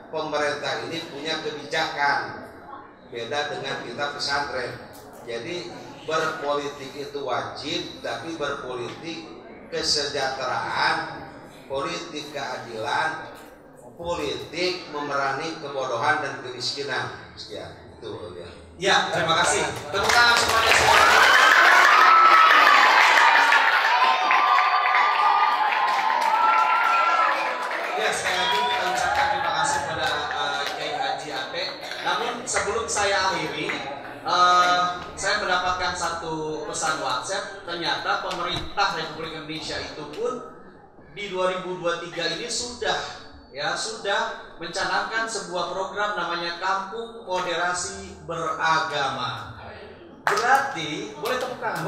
pemerintah ini punya kebijakan beda dengan kita pesantren. Jadi berpolitik itu wajib, tapi berpolitik kesejahteraan, politik keadilan, politik memerangi kebodohan dan kemiskinan. Sekian itu ya. Ya, terima kasih. Tepuk tangan semuanya. Ya, sekali lagi kita ucapkan terima kasih pada Kiai Haji Ate. Namun sebelum saya akhiri, saya mendapatkan satu pesan WhatsApp. Ternyata pemerintah Republik Indonesia itu pun di 2023 ini sudah mencanangkan sebuah program namanya Kampung Moderasi Beragama. Berarti boleh tepuk tangan,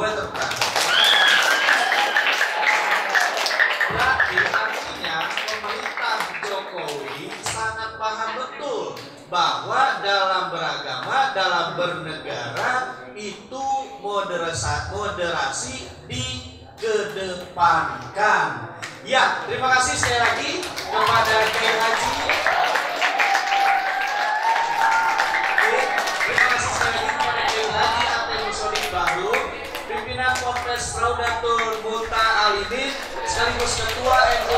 Berarti artinya pemerintah Jokowi sangat paham betul bahwa dalam beragama, dalam bernegara itu moderasi dikedepankan. Ya, terima kasih sekali lagi kepada Kiai Haji. Terima kasih sekali lagi kepada Kiai Haji Ate Musodin Bahru, pimpinan Ponpes Raudatul Multa Alimin, sekaligus Ketua NU